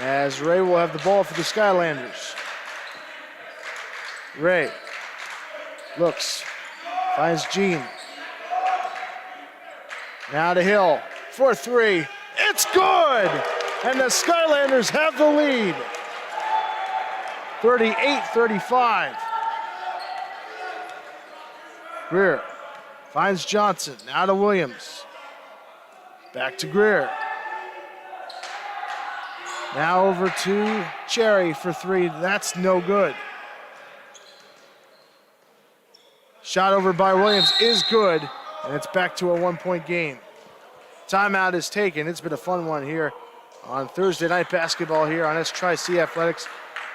as Ray will have the ball for the Skylanders. Ray looks, finds Gene. Now to Hill, 4-3, it's good! And the Skylanders have the lead. 38-35. Greer finds Johnson, now to Williams. Back to Greer. Now over to Cherry for three, that's no good. Shot over by Williams is good, and it's back to a 1-point game. Timeout is taken. It's been a fun one here on Thursday night basketball here on STRI-C Athletics.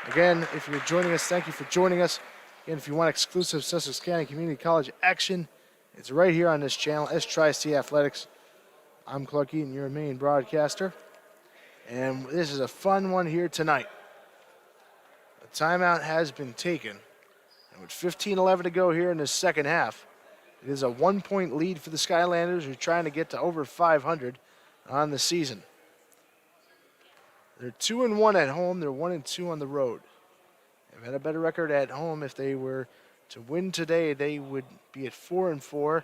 Again, if you're joining us, thank you for joining us. Again, if you want exclusive Sussex County Community College action, it's right here on this channel, STRI-C Athletics. I'm Clark Eaton, your main broadcaster, and this is a fun one here tonight. A timeout has been taken. And with 15-11 to go here in the second half, it is a 1-point lead for the Skylanders, who are trying to get to over 500 on the season. They're 2-1 at home. They're 1-2 on the road. They've had a better record at home. If they were to win today, they would be at 4-4,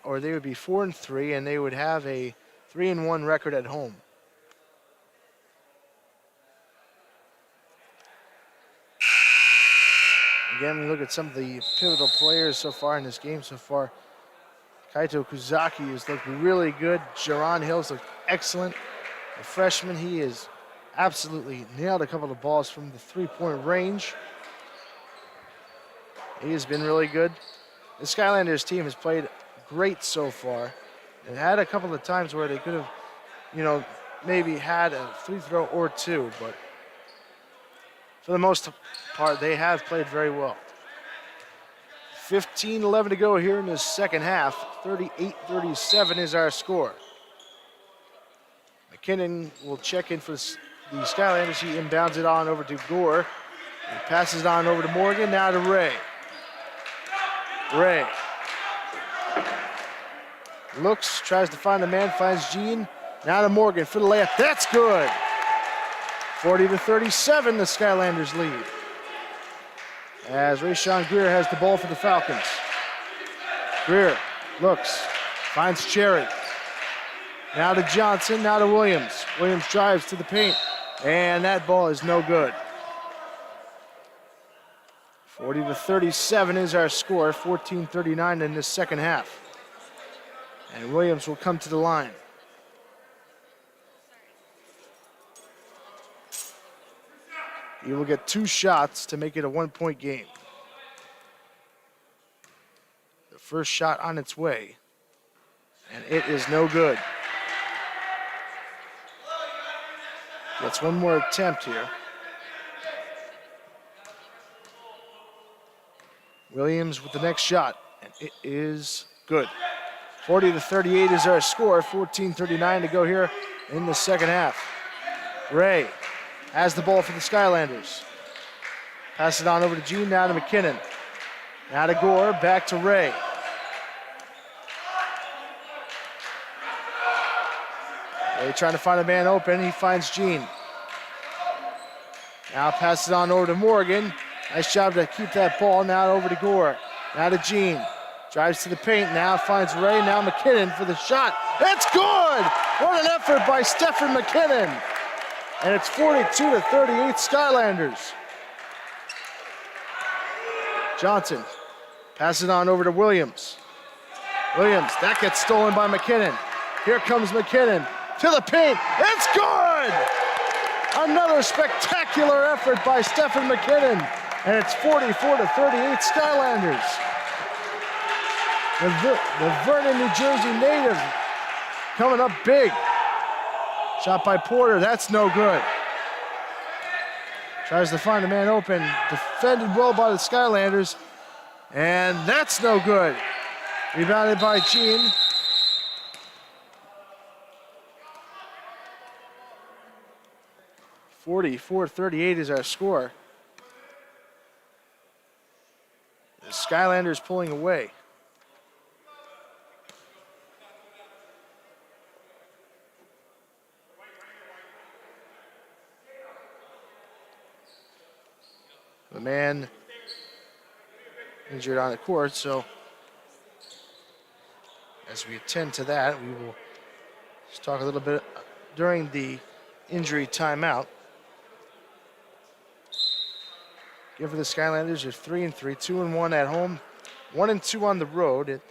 or they would be 4-3, and they would have a 3-1 record at home. Again, we look at some of the pivotal players so far in this game so far. Kaito Kuzaki has looked really good. Jaron Hill's looked excellent. The freshman, he has absolutely nailed a couple of balls from the three-point range. He has been really good. The Skylanders team has played great so far. And had a couple of times where they could have, maybe had a free throw or two, but for the most part, they have played very well. 15-11 to go here in the second half. 38-37 is our score. McKinnon will check in for the Skylanders. He inbounds it on over to Gore. He passes it on over to Morgan, now to Ray. Ray looks, tries to find the man, finds Gene. Now to Morgan for the layup. That's good. 40-37, the Skylanders lead. As Rayshawn Greer has the ball for the Falcons. Greer looks, finds Cherry. Now to Johnson, now to Williams. Williams drives to the paint, and that ball is no good. 40-37 is our score, 14-39 in this second half. And Williams will come to the line. He will get 2 shots to make it a 1-point game. The first shot on its way, and it is no good. Gets one more attempt here. Williams with the next shot, and it is good. 40-38 is our score, 14-39 to go here in the second half. Ray has the ball for the Skylanders. Pass it on over to Gene, now to McKinnon. Now to Gore, back to Ray. Ray trying to find a man open, he finds Gene. Now pass it on over to Morgan. Nice job to keep that ball, now over to Gore. Now to Gene. Drives to the paint, now finds Ray, now McKinnon for the shot. It's good! What an effort by Stephen McKinnon! And it's 42-38 Skylanders. Johnson, pass it on over to Williams. Williams, that gets stolen by McKinnon. Here comes McKinnon to the paint, it's good! Another spectacular effort by Stephen McKinnon, and it's 44-38 Skylanders. The Vernon, New Jersey native coming up big. Shot by Porter, that's no good. Tries to find a man open, defended well by the Skylanders, and that's no good. Rebounded by Gene. .44-38 is our score. The Skylanders pulling away. The man injured on the court, so as we attend to that, we will just talk a little bit during the injury timeout. Give for the Skylanders, are 3-3, 2-1 at home, 1-2 on the road. If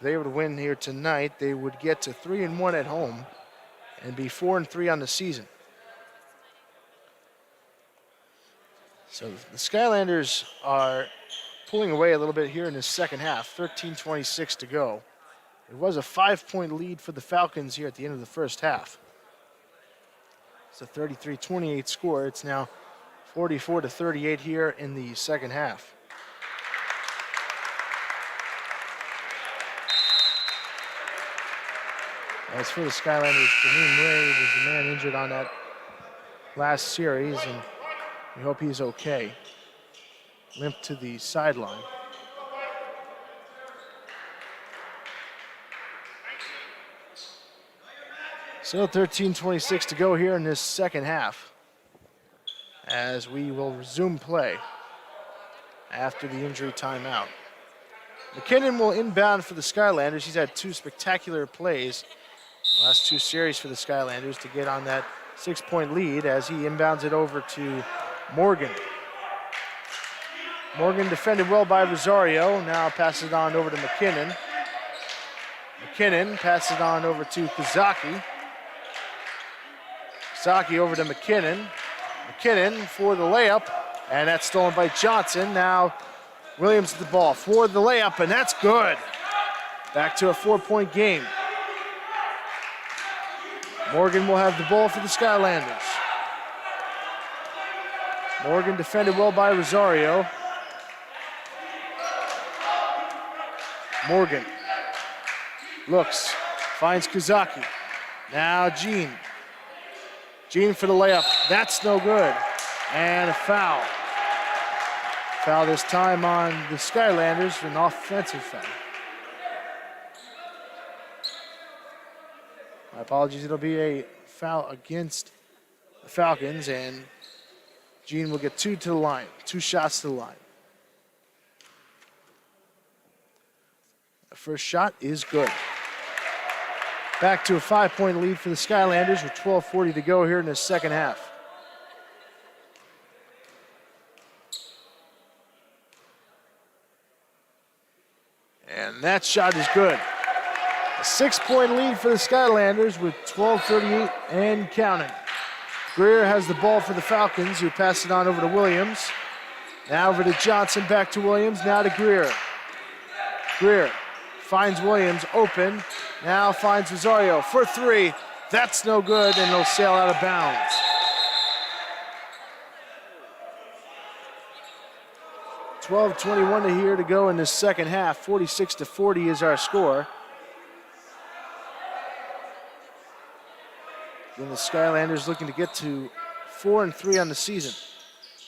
they were to win here tonight, they would get to 3-1 at home and be 4-3 on the season. So the Skylanders are pulling away a little bit here in the second half, 13:26 to go. It was a 5-point lead for the Falcons here at the end of the first half. It's a 33-28 score. It's now 44-38 here in the second half. As for the Skylanders, Jaheim Ray was the man injured on that last series, and we hope he's okay. Limp to the sideline. Still 13:26 to go here in this second half, as we will resume play after the injury timeout. McKinnon will inbound for the Skylanders. He's had 2 spectacular plays the last 2 series for the Skylanders to get on that 6-point lead as he inbounds it over to Morgan. Morgan defended well by Rosario. Now passes it on over to McKinnon. McKinnon passes it on over to Kazaki. Kazaki over to McKinnon. McKinnon for the layup, and that's stolen by Johnson. Now Williams with the ball for the layup, and that's good. Back to a 4-point game. Morgan will have the ball for the Skylanders. Morgan defended well by Rosario. Morgan looks, finds Kazaki. Now Jean. Jean for the layup. That's no good. And a foul. Foul this time on the Skylanders for an offensive foul. My apologies, it'll be a foul against the Falcons, and Jean will get 2 to the line, 2 shots to the line. The first shot is good. Back to a 5-point lead for the Skylanders with 12:40 to go here in the second half. And that shot is good. A 6-point lead for the Skylanders with 12:38 and counting. Greer has the ball for the Falcons, who pass it on over to Williams. Now over to Johnson, back to Williams, now to Greer. Greer finds Williams open, now finds Rosario for 3. That's no good, and he'll sail out of bounds. $12:21 to go in the second half. 46-40 is our score. Again, the Skylanders looking to get to 4-3 on the season.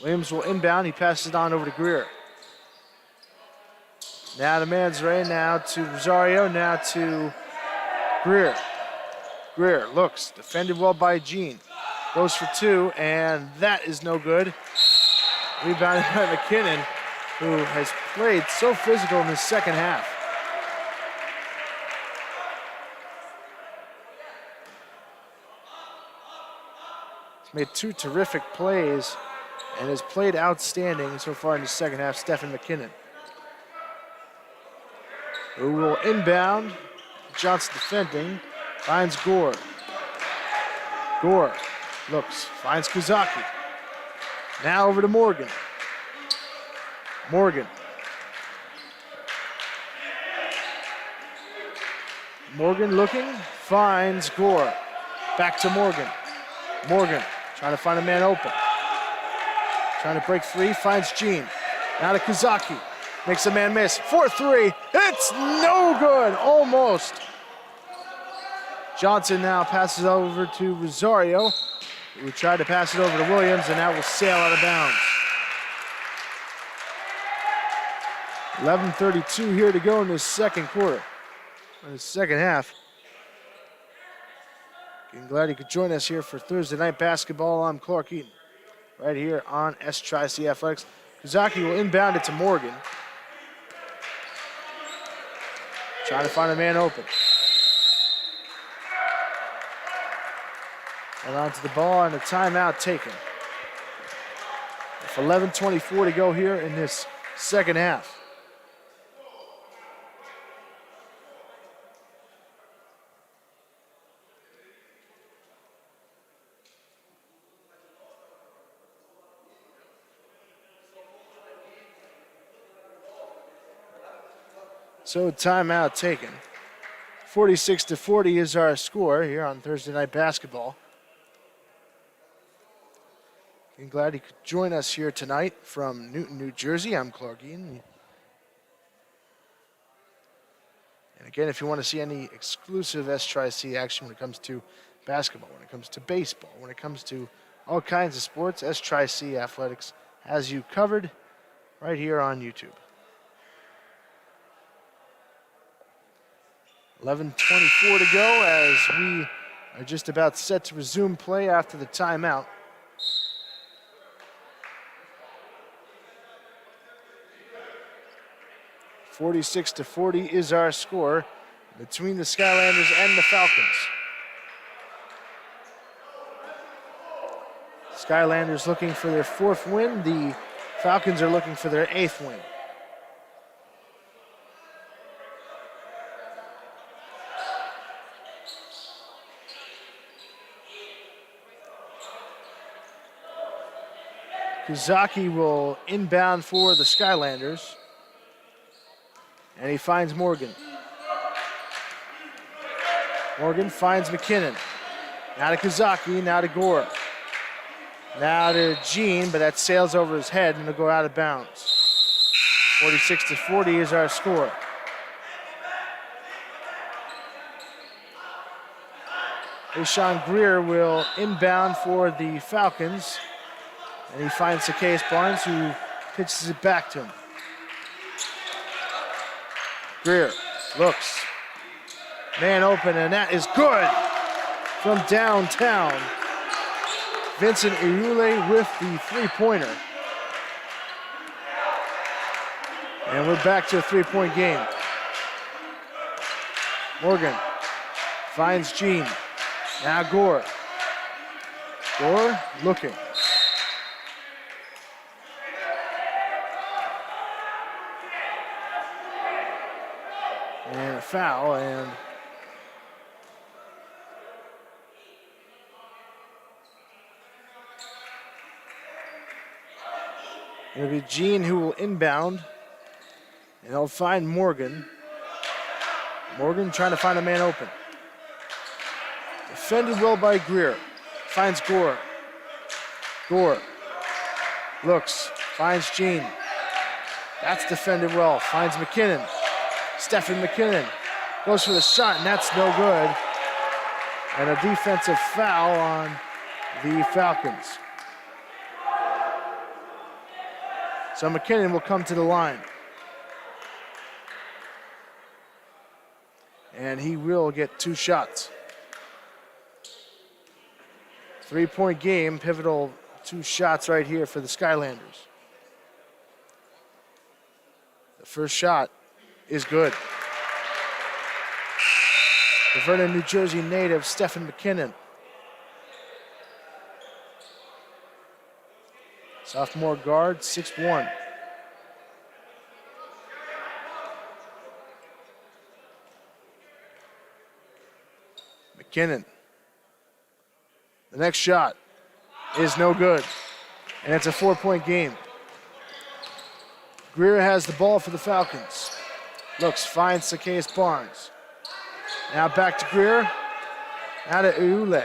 Williams will inbound. He passes it on over to Greer. Now to Manzray, now to Rosario, now to Greer. Greer looks, defended well by Jean. Goes for 2, and that is no good. Rebounded by McKinnon, who has played so physical in the second half. He's made 2 terrific plays and has played outstanding so far in the second half, Stephen McKinnon, who will inbound. Johnson defending, finds Gore. Gore looks, finds Kazaki. Now over to Morgan. Morgan. Morgan looking, finds Gore. Back to Morgan. Morgan trying to find a man open. Trying to break free, finds Jean. Now to Kazaki. Makes a man miss. 4-3. It's no good. Almost. Johnson now passes over to Rosario, who tried to pass it over to Williams, and that will sail out of bounds. 11:32 here to go in the second quarter. In the second half. I'm glad you could join us here for Thursday night basketball. I'm Clark Eaton, right here on S-Tri-C Athletics. Kazaki will inbound it to Morgan. Trying to find a man open. And onto the ball and a timeout taken. With 11:24 to go here in this second half. So timeout taken. 46-40 is our score here on Thursday night basketball. I'm glad you could join us here tonight from Newton, New Jersey. I'm Clark Eaton. And again, if you want to see any exclusive S-Tri-C action when it comes to basketball, when it comes to baseball, when it comes to all kinds of sports, S-Tri-C Athletics has you covered right here on YouTube. 11:24 to go as we are just about set to resume play after the timeout. (46-40) is our score between the Skylanders and the Falcons. Skylanders looking for their 4th win. The Falcons are looking for their 8th win. Kazaki will inbound for the Skylanders. And he finds Morgan. Morgan finds McKinnon. Now to Kazaki, now to Gore. Now to Gene, but that sails over his head and it'll go out of bounds. 46-40 is our score. Ashawn Greer will inbound for the Falcons. And he finds Zacchaeus Barnes, who pitches it back to him. Greer looks. Man open, and that is good from downtown. Vincent Iule with the 3-pointer. And we're back to a 3-point game. Morgan finds Gene. Now Gore. Gore looking. And a foul, and it'll be Gene who will inbound, and he'll find Morgan. Morgan trying to find a man open. Defended well by Greer. Finds Gore. Gore looks, finds Gene. That's defended well. Finds McKinnon. Stephen McKinnon goes for the shot, and that's no good. And a defensive foul on the Falcons. So McKinnon will come to the line. And he will get 2 shots. 3-point game, pivotal 2 shots right here for the Skylanders. The first shot is good. The Vernon, New Jersey native, Stephen McKinnon. Sophomore guard, 6'1". McKinnon. The next shot is no good, and it's a 4-point game. Greer has the ball for the Falcons. Looks, finds Zacchaeus Barnes. Now back to Greer. Now to Iule.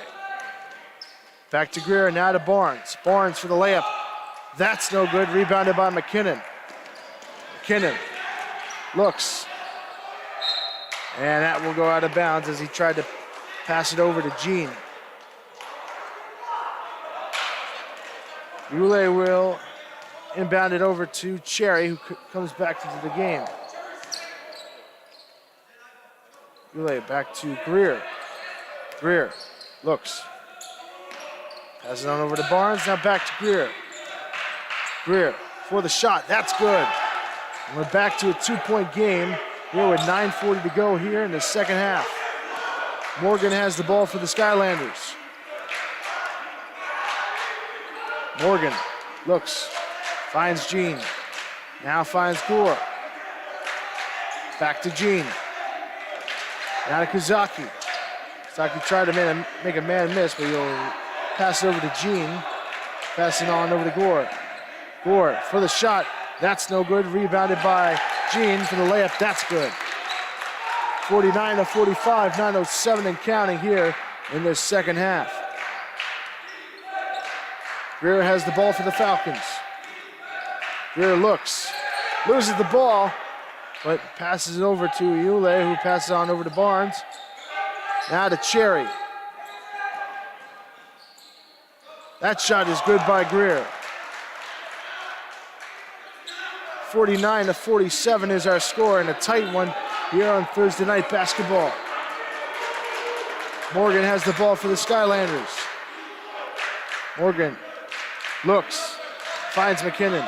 Back to Greer, now to Barnes. Barnes for the layup. That's no good, rebounded by McKinnon. McKinnon looks. And that will go out of bounds as he tried to pass it over to Gene. Iule will inbound it over to Cherry, who comes back into the game. Iule back to Greer. Greer looks. Passes it on over to Barnes, now back to Greer. Greer for the shot, that's good. And we're back to a 2-point game here with 9:40 to go here in the second half. Morgan has the ball for the Skylanders. Morgan looks, finds Gene, now finds Gore. Back to Gene. Now to Kazaki. Kazaki tried to make a man miss, but he'll pass it over to Gene. Pass it on over to Gore. Gore for the shot. That's no good. Rebounded by Gene for the layup. That's good. 49-45, 9:07 and counting here in this second half. Greer has the ball for the Falcons. Greer looks, loses the ball, but passes it over to Iule, who passes it on over to Barnes. Now to Cherry. That shot is good by Greer. 49-47 is our score, and a tight one here on Thursday Night Basketball. Morgan has the ball for the Skylanders. Morgan looks, finds McKinnon.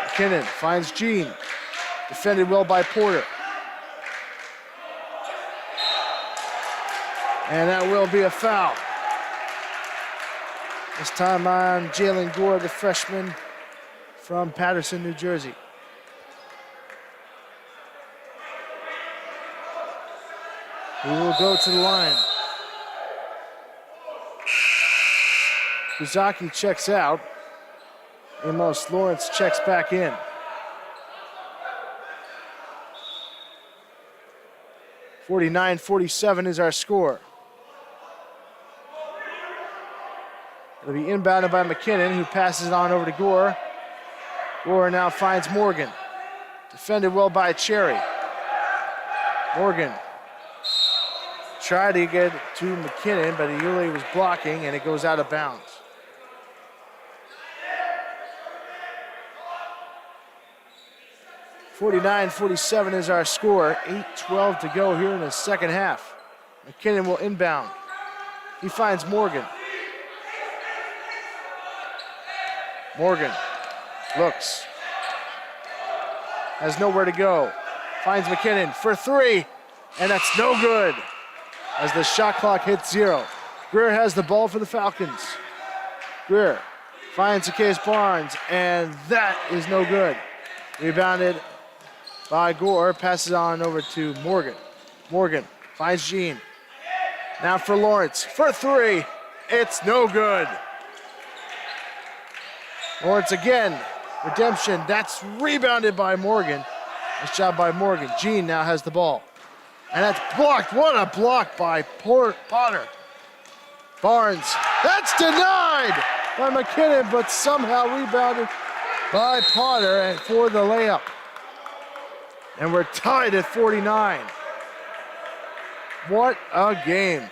McKinnon finds Jean. Defended well by Porter. And that will be a foul. This time on Jalen Gore, the freshman from Paterson, New Jersey. He will go to the line. Kuzaki checks out. Amos Lawrence checks back in. (49-47) is our score. It'll be inbounded by McKinnon, who passes it on over to Gore. Gore now finds Morgan. Defended well by Cherry. Morgan tried to get to McKinnon, but Iule was blocking, and it goes out of bounds. (49-47) is our score. 8:12 to go here in the second half. McKinnon will inbound. He finds Morgan. Morgan looks. Has nowhere to go. Finds McKinnon for three, and that's no good as the shot clock hits 0. Greer has the ball for the Falcons. Greer finds Zacchaeus Barnes, and that is no good. Rebounded by Gore, passes on over to Morgan. Morgan finds Jean. Now for Lawrence, for three, it's no good. Lawrence again, redemption, that's rebounded by Morgan. Nice job by Morgan. Jean now has the ball. And that's blocked, what a block by Potter. Barnes, that's denied by McKinnon, but somehow rebounded by Potter and for the layup. And we're tied at 49. What a game.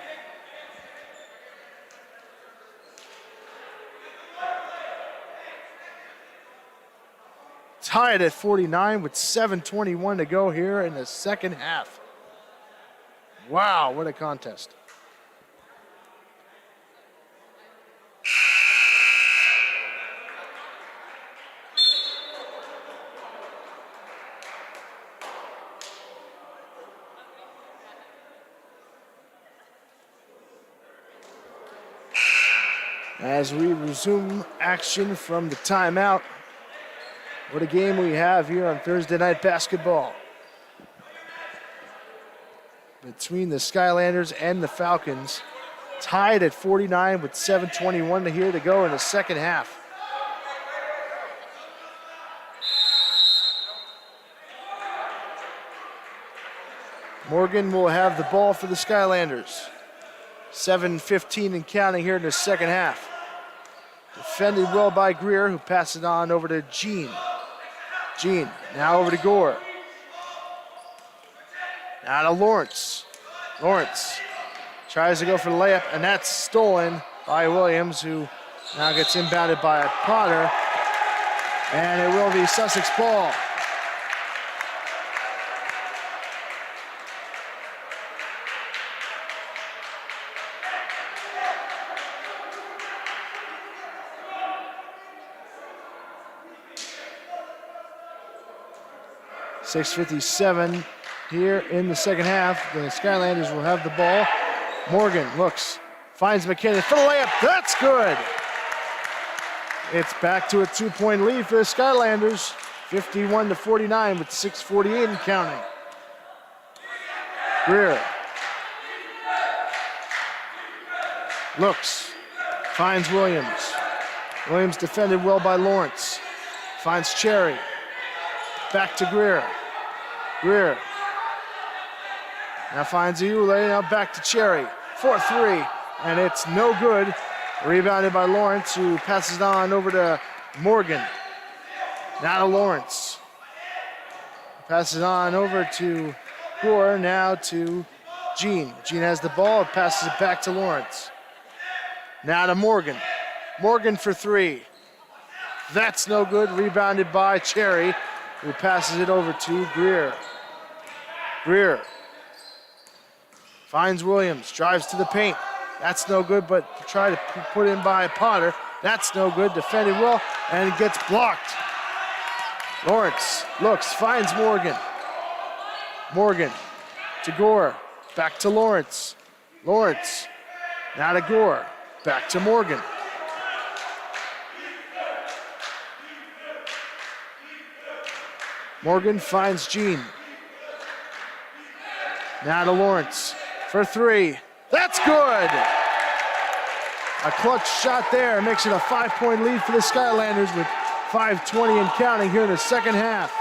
Tied at 49 with 7:21 to go here in the second half. Wow, what a contest. As we resume action from the timeout, what a game we have here on Thursday night basketball. Between the Skylanders and the Falcons, tied at 49 with 7:21 to go in the second half. Morgan will have the ball for the Skylanders. 7:15 and counting here in the second half. Defended well by Greer, who passes it on over to Jean. Jean, now over to Gore. Now to Lawrence. Lawrence tries to go for the layup, and that's stolen by Williams, who now gets inbounded by Potter. And it will be Sussex ball. .6:57 here in the second half. The Skylanders will have the ball. Morgan looks, finds McKinnon for the layup. That's good. It's back to a 2-point lead for the Skylanders. 51-49 with 6:48 and counting. Greer looks, finds Williams. Williams defended well by Lawrence. Finds Cherry. Back to Greer. Greer now finds Iule, now back to Cherry. 4-3, and it's no good. Rebounded by Lawrence, who passes it on over to Morgan. Now to Lawrence. Passes on over to Gore, now to Jean. Jean has the ball, passes it back to Lawrence. Now to Morgan. Morgan for three. That's no good, rebounded by Cherry, who passes it over to Greer. Greer Finds Williams, drives to the paint. That's no good, but try to put in by Potter. That's no good, defended well, and it gets blocked. Lawrence looks, finds Morgan. Morgan to Gore, back to Lawrence. Lawrence, now to Gore, back to Morgan. Morgan finds Jean. Now to Lawrence for three. That's good! A clutch shot there makes it a 5-point lead for the Skylanders with 5:20 and counting here in the second half.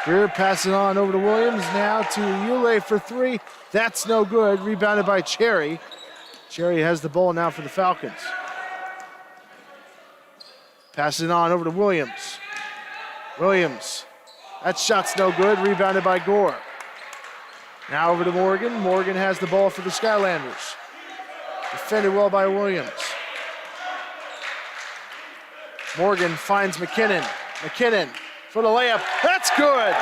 Greer passes it on over to Williams, now to Ule for three. That's no good, rebounded by Cherry. Cherry has the ball now for the Falcons. Passes it on over to Williams. Williams, that shot's no good, rebounded by Gore. Now over to Morgan. Morgan has the ball for the Skylanders. Defended well by Williams. Morgan finds McKinnon. McKinnon for the layup. That's good!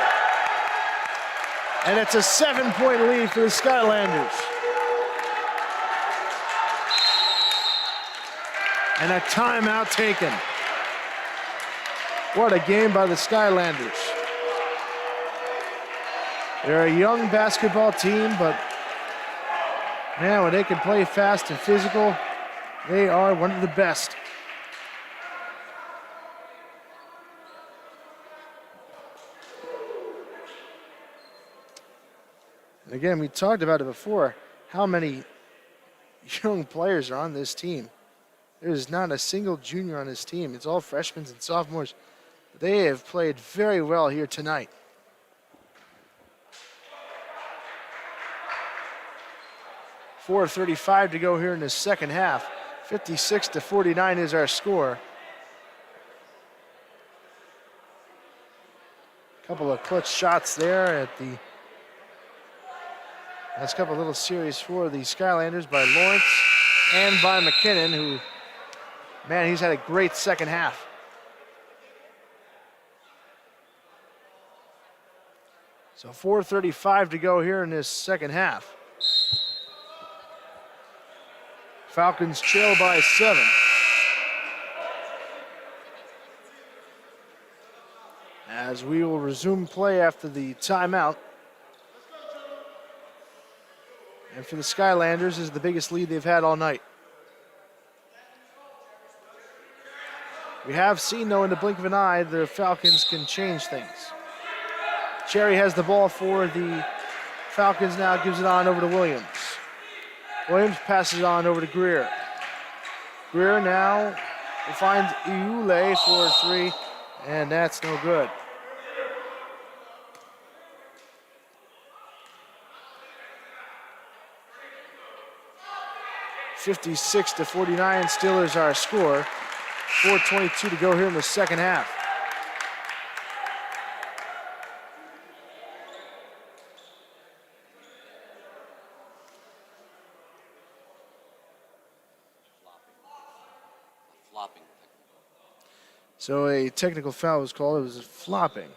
And it's a 7-point lead for the Skylanders. And a timeout taken. What a game by the Skylanders. They're a young basketball team, but man, when they can play fast and physical, they are one of the best. And again, we talked about it before, how many young players are on this team. There's not a single junior on this team. It's all freshmen and sophomores. They have played very well here tonight. .435 to go here in the second half. 56-49 is our score. Couple of clutch shots there at the last couple of little series for the Skylanders by Lawrence and by McKinnon, who, man, he's had a great second half. So 4:35 to go here in this second half. Falcons trail by 7. As we will resume play after the timeout. And for the Skylanders, this is the biggest lead they've had all night. We have seen, though, in the blink of an eye, the Falcons can change things. Cherry has the ball for the Falcons now, gives it on over to Williams. Williams passes it on over to Greer. Greer now will find Iule for three, and that's no good. .56-49, Steelers our score. 4:22 to go here in the second half. So a technical foul was called. It was a flopping.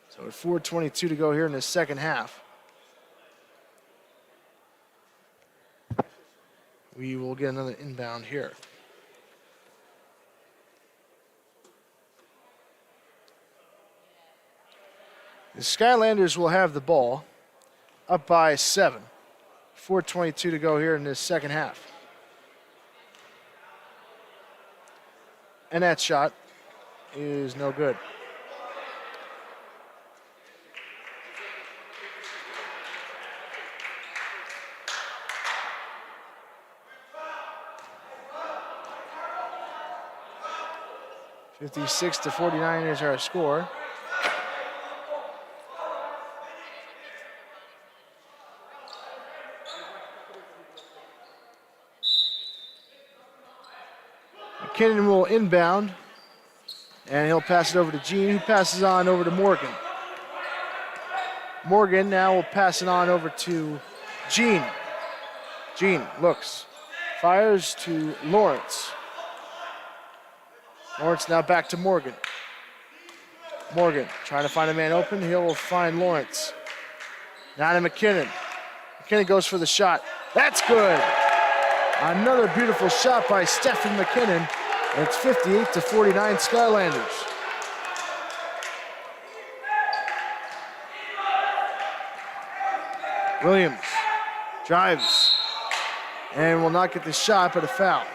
So at 4:22 to go here in the second half. We will get another inbound here. The Skylanders will have the ball up by 7. 4:22 to go here in this second half. And that shot is no good. .56-49 is our score. McKinnon will inbound, and he'll pass it over to Jean, who passes on over to Morgan. Morgan now will pass it on over to Jean. Jean looks, fires to Lawrence. Lawrence now back to Morgan. Morgan trying to find a man open. He will find Lawrence. Now to McKinnon. McKinnon goes for the shot. That's good. Another beautiful shot by Stephen McKinnon. And it's 58-49 Skylanders. Williams drives and will not get the shot, but a foul.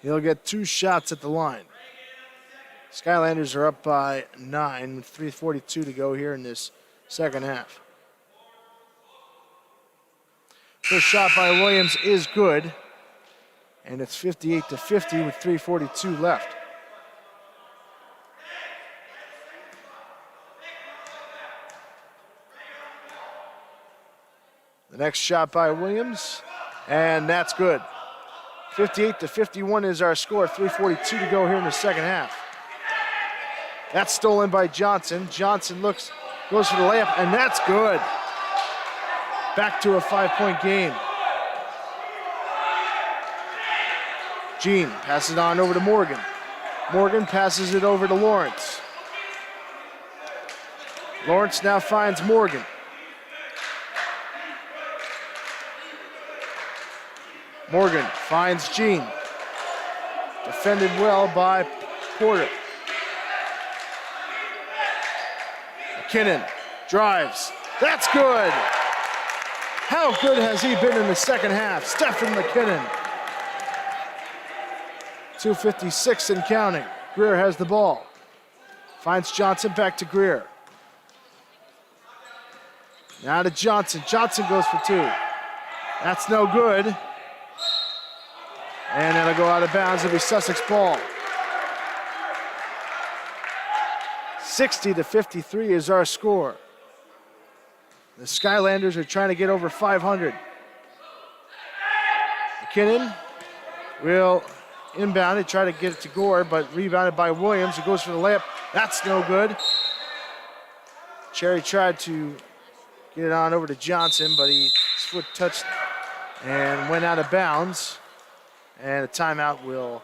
He'll get 2 shots at the line. Skylanders are up by 9 with 3:42 to go here in this second half. First shot by Williams is good. And it's 58-50 with 3:42 left. The next shot by Williams, and that's good. 58-51 is our score. 3:42 to go here in the second half. That's stolen by Johnson. Johnson goes for the layup, and that's good. Back to a 5-point game. Jean passes it on over to Morgan. Morgan passes it over to Lawrence. Lawrence now finds Morgan. Morgan finds Jean. Defended well by Porter. McKinnon drives. That's good. How good has he been in the second half? Stephen McKinnon. 2:56 and counting. Greer has the ball. Finds Johnson, back to Greer. Now to Johnson. Johnson goes for 2. That's no good. And that'll go out of bounds. It'll be Sussex ball. 60-53 is our score. The Skylanders are trying to get over 500. McKinnon will inbound it, try to get it to Gore, but rebounded by Williams, who goes for the layup. That's no good. Cherry tried to get it on over to Johnson, but his foot touched and went out of bounds. And a timeout will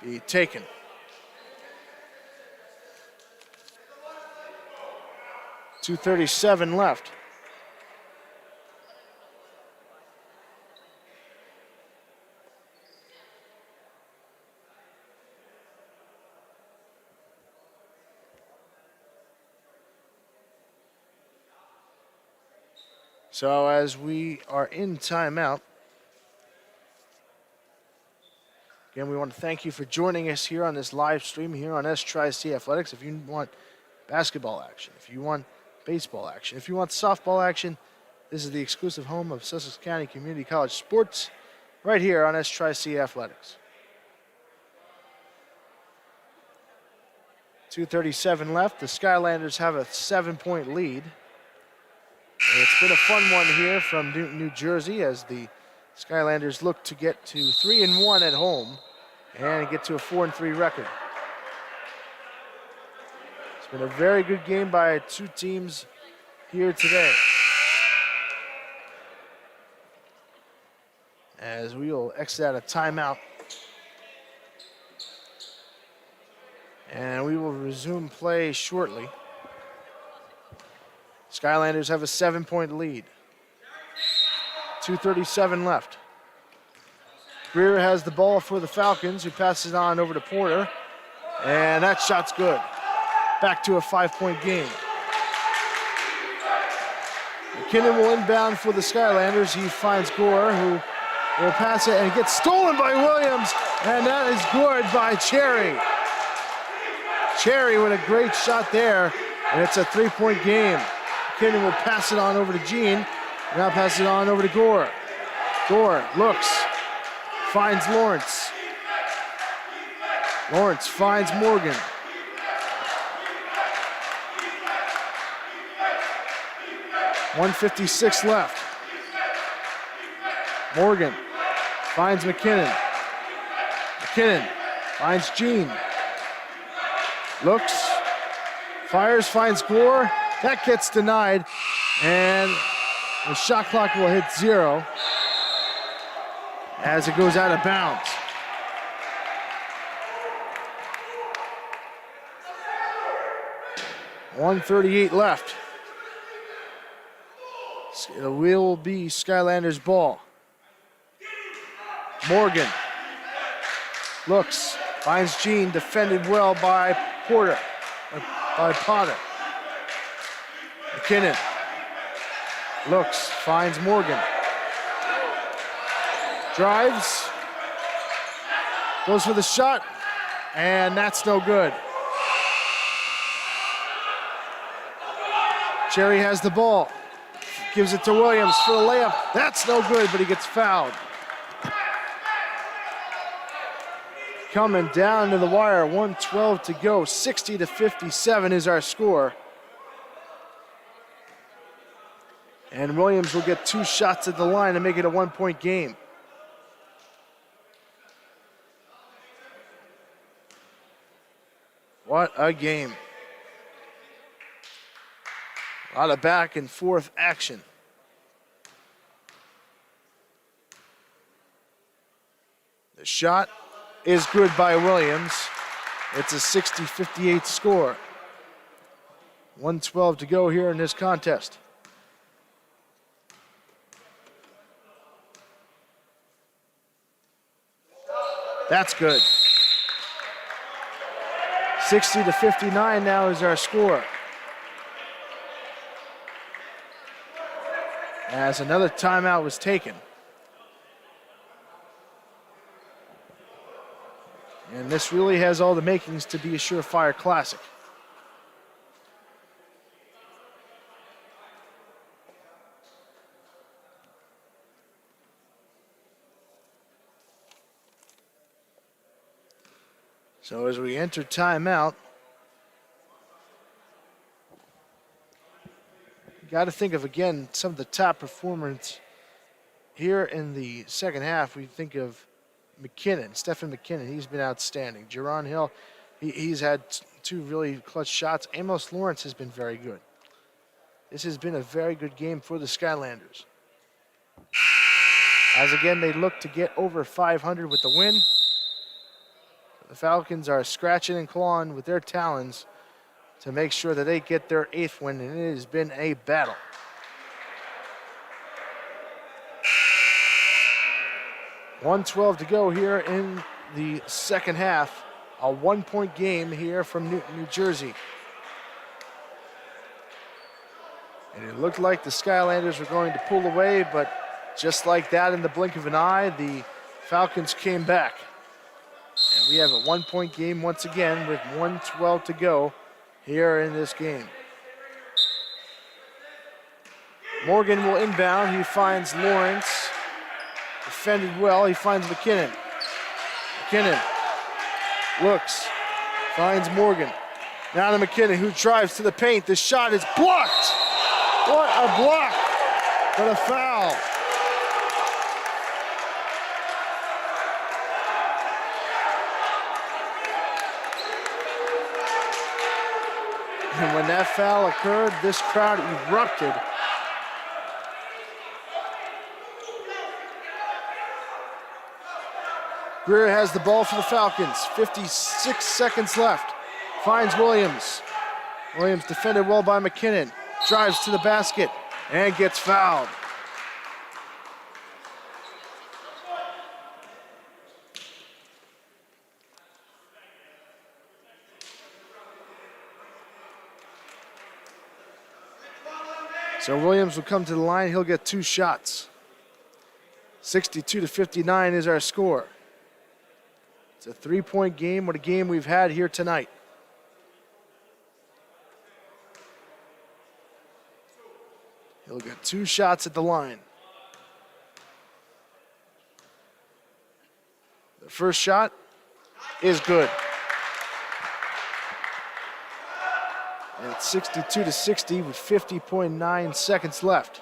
be taken. .237 left. So as we are in timeout, again, we want to thank you for joining us here on this live stream here on NJCAA Athletics. If you want basketball action, if you want baseball action, if you want softball action, this is the exclusive home of Sussex County Community College Sports right here on NJCAA Athletics. 2:37 left. The Skylanders have a 7-point lead. It's been a fun one here from Newton, New Jersey, as the Skylanders look to get to 3-1 at home and get to a 4-3 record. It's been a very good game by 2 teams here today. As we will exit out a timeout. And we will resume play shortly. Skylanders have a 7-point lead. 2:37 left. Greer has the ball for the Falcons, who passes it on over to Porter. And that shot's good. Back to a 5-point game. McKinnon will inbound for the Skylanders. He finds Gore, who will pass it, and it gets stolen by Williams. And that is good by Cherry. Cherry with a great shot there. And it's a 3-point game. McKinnon will pass it on over to Jean. Now pass it on over to Gore. Gore looks, finds Lawrence. Lawrence finds Morgan. .156 left. Morgan finds McKinnon. McKinnon finds Jean. Looks, fires, finds Gore. That gets denied, and The shot clock will hit 0 as it goes out of bounds. .138 left. It will be Skylanders' ball. Morgan looks, finds Jean, defended well by Potter. McKinnon looks, finds Morgan. Drives, goes for the shot, and that's no good. Cherry has the ball, gives it to Williams for the layup. That's no good, but he gets fouled. Coming down to the wire, 1:12 to go, 60-57 is our score. And Williams will get 2 shots at the line to make it a 1-point game. What a game. A lot of back and forth action. The shot is good by Williams. It's a 60-58 score. 1:12 to go here in this contest. That's good. 60-59 now is our score. As another timeout was taken. And this really has all the makings to be a surefire classic. So as we enter timeout, got to think of, again, some of the top performers here in the second half. We think of McKinnon, Stephen McKinnon. He's been outstanding. Jerron Hill, he's had 2 really clutch shots. Amos Lawrence has been very good. This has been a very good game for the Skylanders. As again, they look to get over 500 with the win. The Falcons are scratching and clawing with their talons to make sure that they get their 8th win, and it has been a battle. .112 to go here in the second half. A 1-point game here from Newton, New Jersey. And it looked like the Skylanders were going to pull away, but just like that, in the blink of an eye, the Falcons came back. And we have a 1-point game once again with 1:12 to go here in this game. Morgan will inbound. He finds Lawrence. Defended well. He finds McKinnon. McKinnon looks, finds Morgan. Now to McKinnon, who drives to the paint. The shot is blocked. What a block, but a foul. And when that foul occurred, this crowd erupted. Greer has the ball for the Falcons. 56 seconds left. Finds Williams. Williams defended well by McKinnon. Drives to the basket and gets fouled. So Williams will come to the line. He'll get 2 shots. 62-59 is our score. It's a 3-point game. What a game we've had here tonight. He'll get 2 shots at the line. The first shot is good. And it's 62-60 with 50.9 seconds left.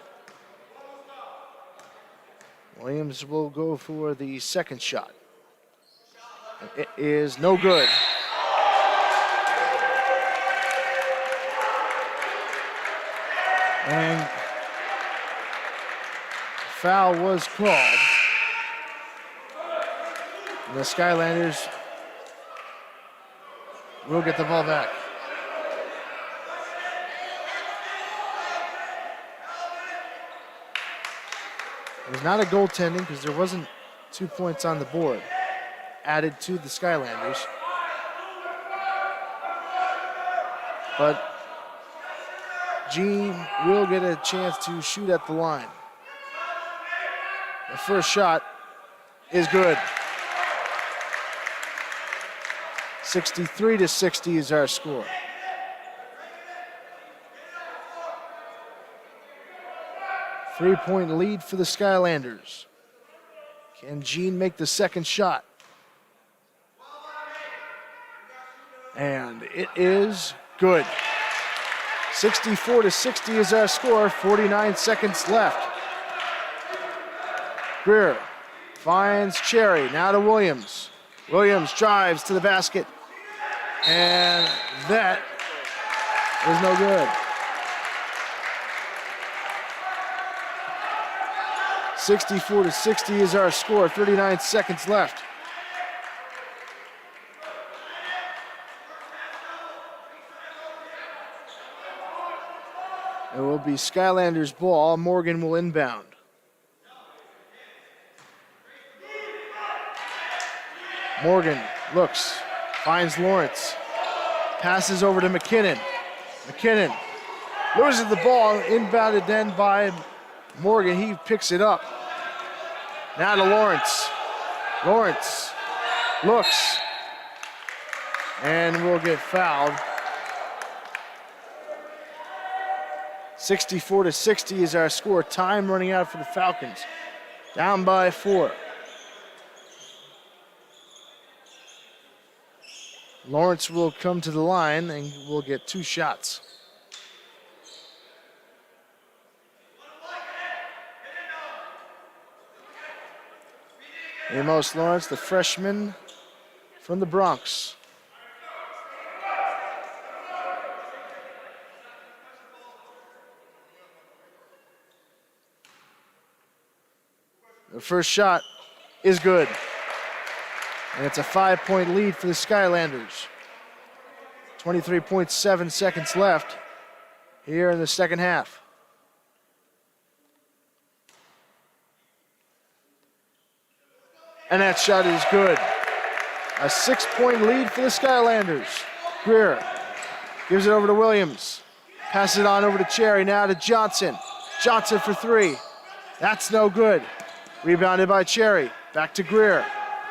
Williams will go for the second shot. It is no good. And foul was called. And the Skylanders will get the ball back. It was not a goaltending because there wasn't 2 points on the board added to the Skylanders. But Gene will get a chance to shoot at the line. The first shot is good. 63-60 is our score. Three-point lead for the Skylanders. Can Gene make the second shot? And it is good. 64-60 is our score, 49 seconds left. Greer finds Cherry, now to Williams. Williams drives to the basket, and that is no good. 64-60 is our score, 39 seconds left. It will be Skylanders' ball. Morgan will inbound. Morgan looks, finds Lawrence, passes over to McKinnon. McKinnon loses the ball, inbounded then by Morgan. He picks it up. Now to Lawrence. Lawrence looks and will get fouled. 64-60 is our score. Time running out for the Falcons. Down by 4. Lawrence will come to the line and will get 2 shots. Amos Lawrence, the freshman from the Bronx. The first shot is good. And it's a 5-point lead for the Skylanders. 23.7 seconds left here in the second half. And that shot is good. A 6-point lead for the Skylanders. Greer gives it over to Williams. Passes it on over to Cherry, now to Johnson. Johnson for 3. That's no good. Rebounded by Cherry. Back to Greer.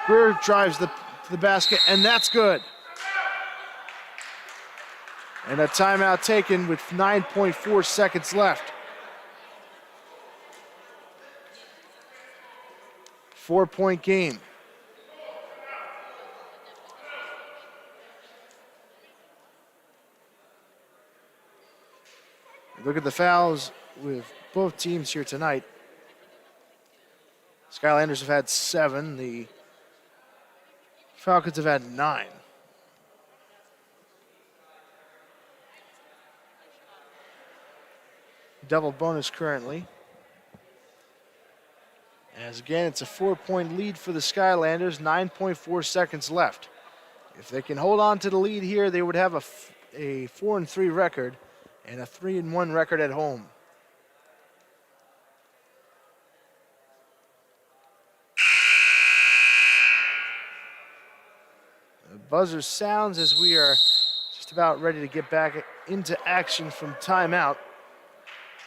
Greer drives to the basket, and that's good. And a timeout taken with 9.4 seconds left. 4-point game. Look at the fouls with both teams here tonight. Skylanders have had 7. The Falcons have had 9. Double bonus currently. As again, it's a 4-point lead for the Skylanders, 9.4 seconds left. If they can hold on to the lead here, they would have a 4-3 record and a 3-1 record at home. The buzzer sounds as we are just about ready to get back into action from timeout.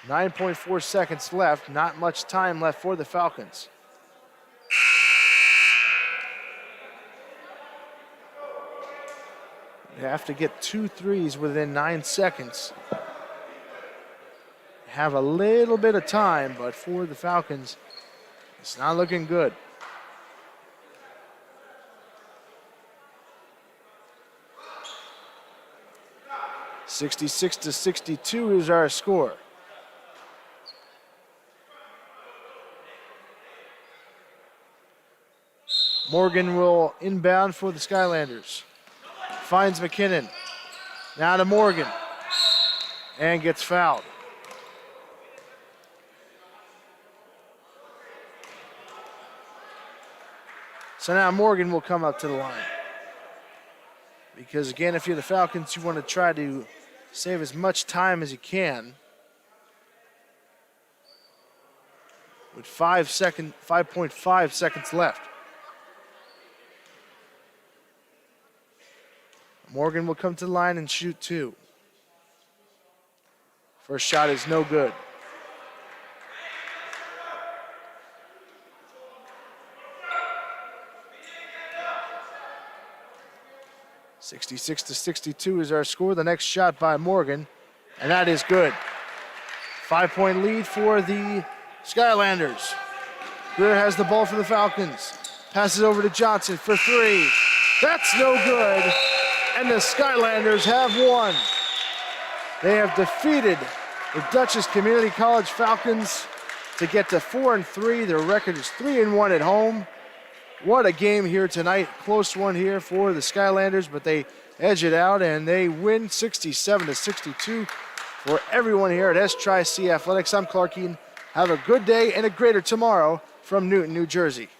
9.4 seconds left, not much time left for the Falcons. They have to get 2 threes within 9 seconds. Have a little bit of time, but for the Falcons, it's not looking good. (66-62) is our score. Morgan will inbound for the Skylanders. Finds McKinnon. Now to Morgan. And gets fouled. So now Morgan will come up to the line. Because again, if you're the Falcons, you want to try to save as much time as you can. With 5.5 seconds left. Morgan will come to the line and shoot 2. First shot is no good. (66-62) is our score. The next shot by Morgan, and that is good. 5-point lead for the Skylanders. Greer has the ball for the Falcons. Passes over to Johnson for 3. That's no good. And the Skylanders have won. They have defeated the Dutchess Community College Falcons to get to 4-3. Their record is 3-1 at home. What a game here tonight. Close one here for the Skylanders, but they edge it out and they win 67-62 for everyone here at SJC Athletics. I'm Clark Eaton. Have a good day and a greater tomorrow from Newton, New Jersey.